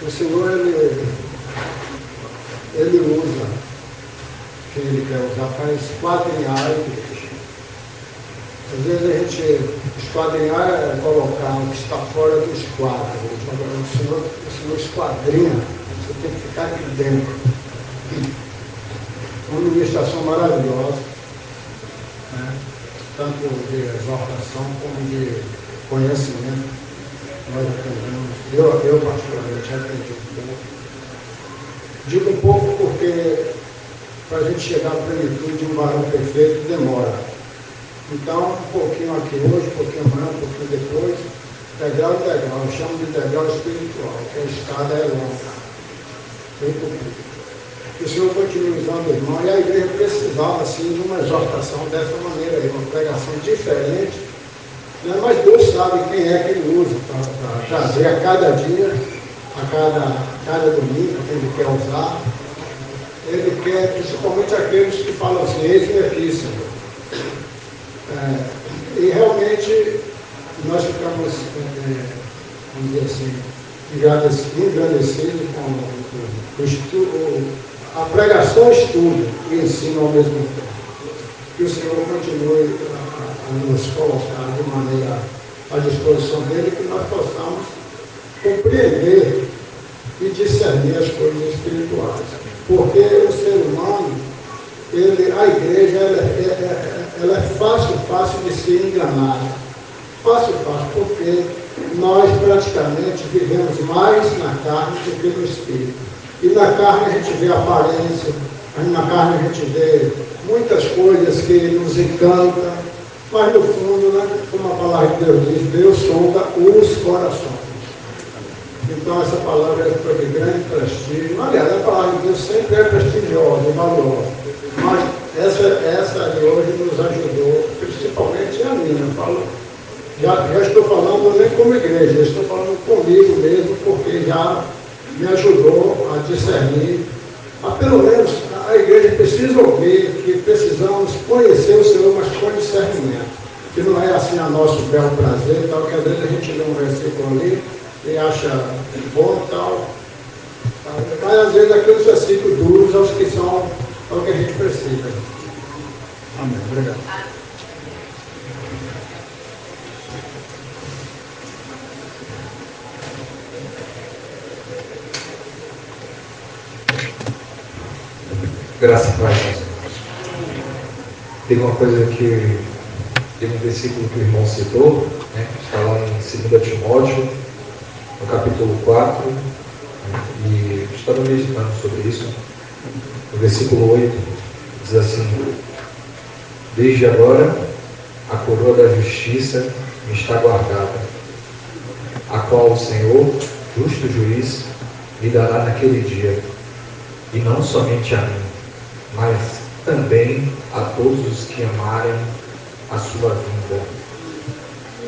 O Senhor, Ele usa quem Ele quer usar para esquadrinhar a igreja. Às vezes a gente esquadrinhar é colocar o que está fora do esquadro. O Senhor esquadrinha, você tem que ficar aqui dentro. Uma ministração maravilhosa, né? Tanto de exortação como de conhecimento. Nós aprendemos. Eu particularmente aprendi um pouco. Digo um pouco porque para a gente chegar à plenitude de um varão perfeito demora. Então, um pouquinho aqui hoje, um pouquinho amanhã, um pouquinho depois, degrau em degrau. Eu chamo de degrau espiritual, que a escada é longa. Bem pouquinho. Que o Senhor continue usando o irmão, e a igreja precisava, assim, de uma exortação dessa maneira aí, uma pregação diferente, né? Mas Deus sabe quem é que ele usa para trazer a cada dia, a cada domingo que ele quer usar. Ele quer, principalmente aqueles que falam assim, eis-me aqui, Senhor. E realmente nós ficamos, vamos dizer assim, engrandecidos com o estudo, a pregação, estudo e ensino ao mesmo tempo. Que o Senhor continue a nos colocar de maneira à disposição dele, que nós possamos compreender e discernir as coisas espirituais. Porque o ser humano, a igreja, ela é fácil de ser enganada. Fácil, porque nós praticamente vivemos mais na carne do que no espírito. E na carne a gente vê aparência, na carne a gente vê muitas coisas que nos encantam, mas no fundo, né, como a palavra de Deus diz, Deus sonda os corações. Então essa palavra foi de grande prestígio. Aliás, a palavra de Deus sempre é prestigiosa e valorosa. Mas essa de hoje nos ajudou, principalmente a mim. Eu falo, já estou falando nem como igreja, estou falando comigo mesmo, porque já me ajudou a discernir. Mas pelo menos a igreja precisa ouvir que precisamos conhecer o Senhor, mas com discernimento. Que não é assim a nosso belo prazer, tal, que às vezes a gente lê um versículo ali e acha bom e tal. Mas às vezes aqueles versículos duros são os que são o que a gente precisa. Amém. Obrigado. Graças a Deus. Tem uma coisa que tem um versículo que o irmão citou, né, que está lá em 2 Timóteo, no capítulo 4, né, e estava meditando sobre isso. No versículo 8 diz assim: desde agora a coroa da justiça me está guardada, a qual o Senhor, justo juiz, me dará naquele dia, e não somente a mim, mas também a todos os que amarem a sua vinda.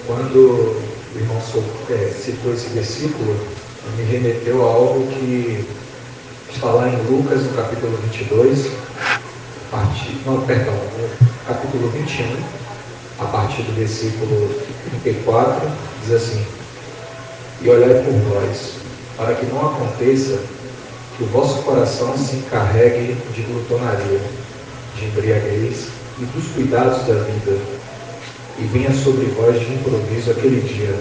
Quando o irmão citou esse versículo, me remeteu a algo que está lá em Lucas, no capítulo 22, capítulo 21, a partir do versículo 34, diz assim: e olhai por vós, para que não aconteça que o vosso coração se encarregue de glutonaria, de embriaguez e dos cuidados da vida, e venha sobre vós de improviso aquele dia,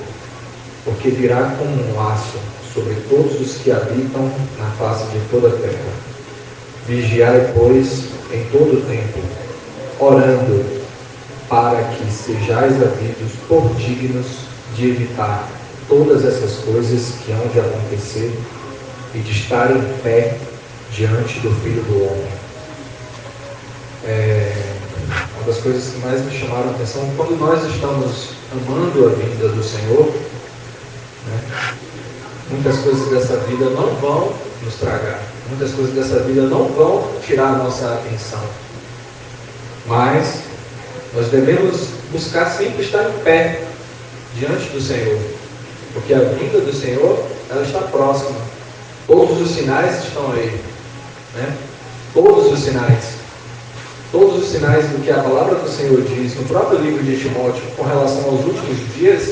porque virá como um laço sobre todos os que habitam na face de toda a terra. Vigiai, pois, em todo o tempo, orando, para que sejais havidos por dignos de evitar todas essas coisas que hão de acontecer e de estar em pé diante do Filho do Homem. Uma das coisas que mais me chamaram a atenção, quando nós estamos amando a vinda do Senhor, né, muitas coisas dessa vida não vão nos tragar, muitas coisas dessa vida não vão tirar a nossa atenção, mas nós devemos buscar sempre estar em pé diante do Senhor, porque a vinda do Senhor, ela está próxima. Todos os sinais estão aí, né? Todos os sinais do que a palavra do Senhor diz no próprio livro de Timóteo com relação aos últimos dias,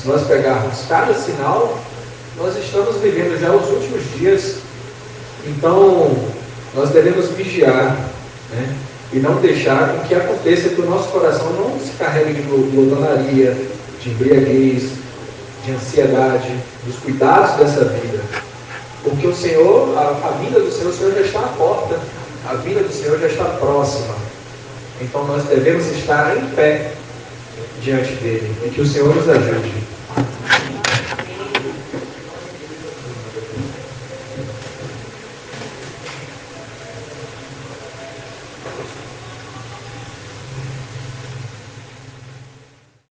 se nós pegarmos cada sinal, nós estamos vivendo já os últimos dias. Então nós devemos vigiar, né? e não deixar com que aconteça que o nosso coração não se carregue de glotonaria, de embriaguez, de ansiedade, dos cuidados dessa vida. Porque o Senhor, a vinda do Senhor, o Senhor já está à porta, a vinda do Senhor já está próxima. Então nós devemos estar em pé diante dele e que o Senhor nos ajude.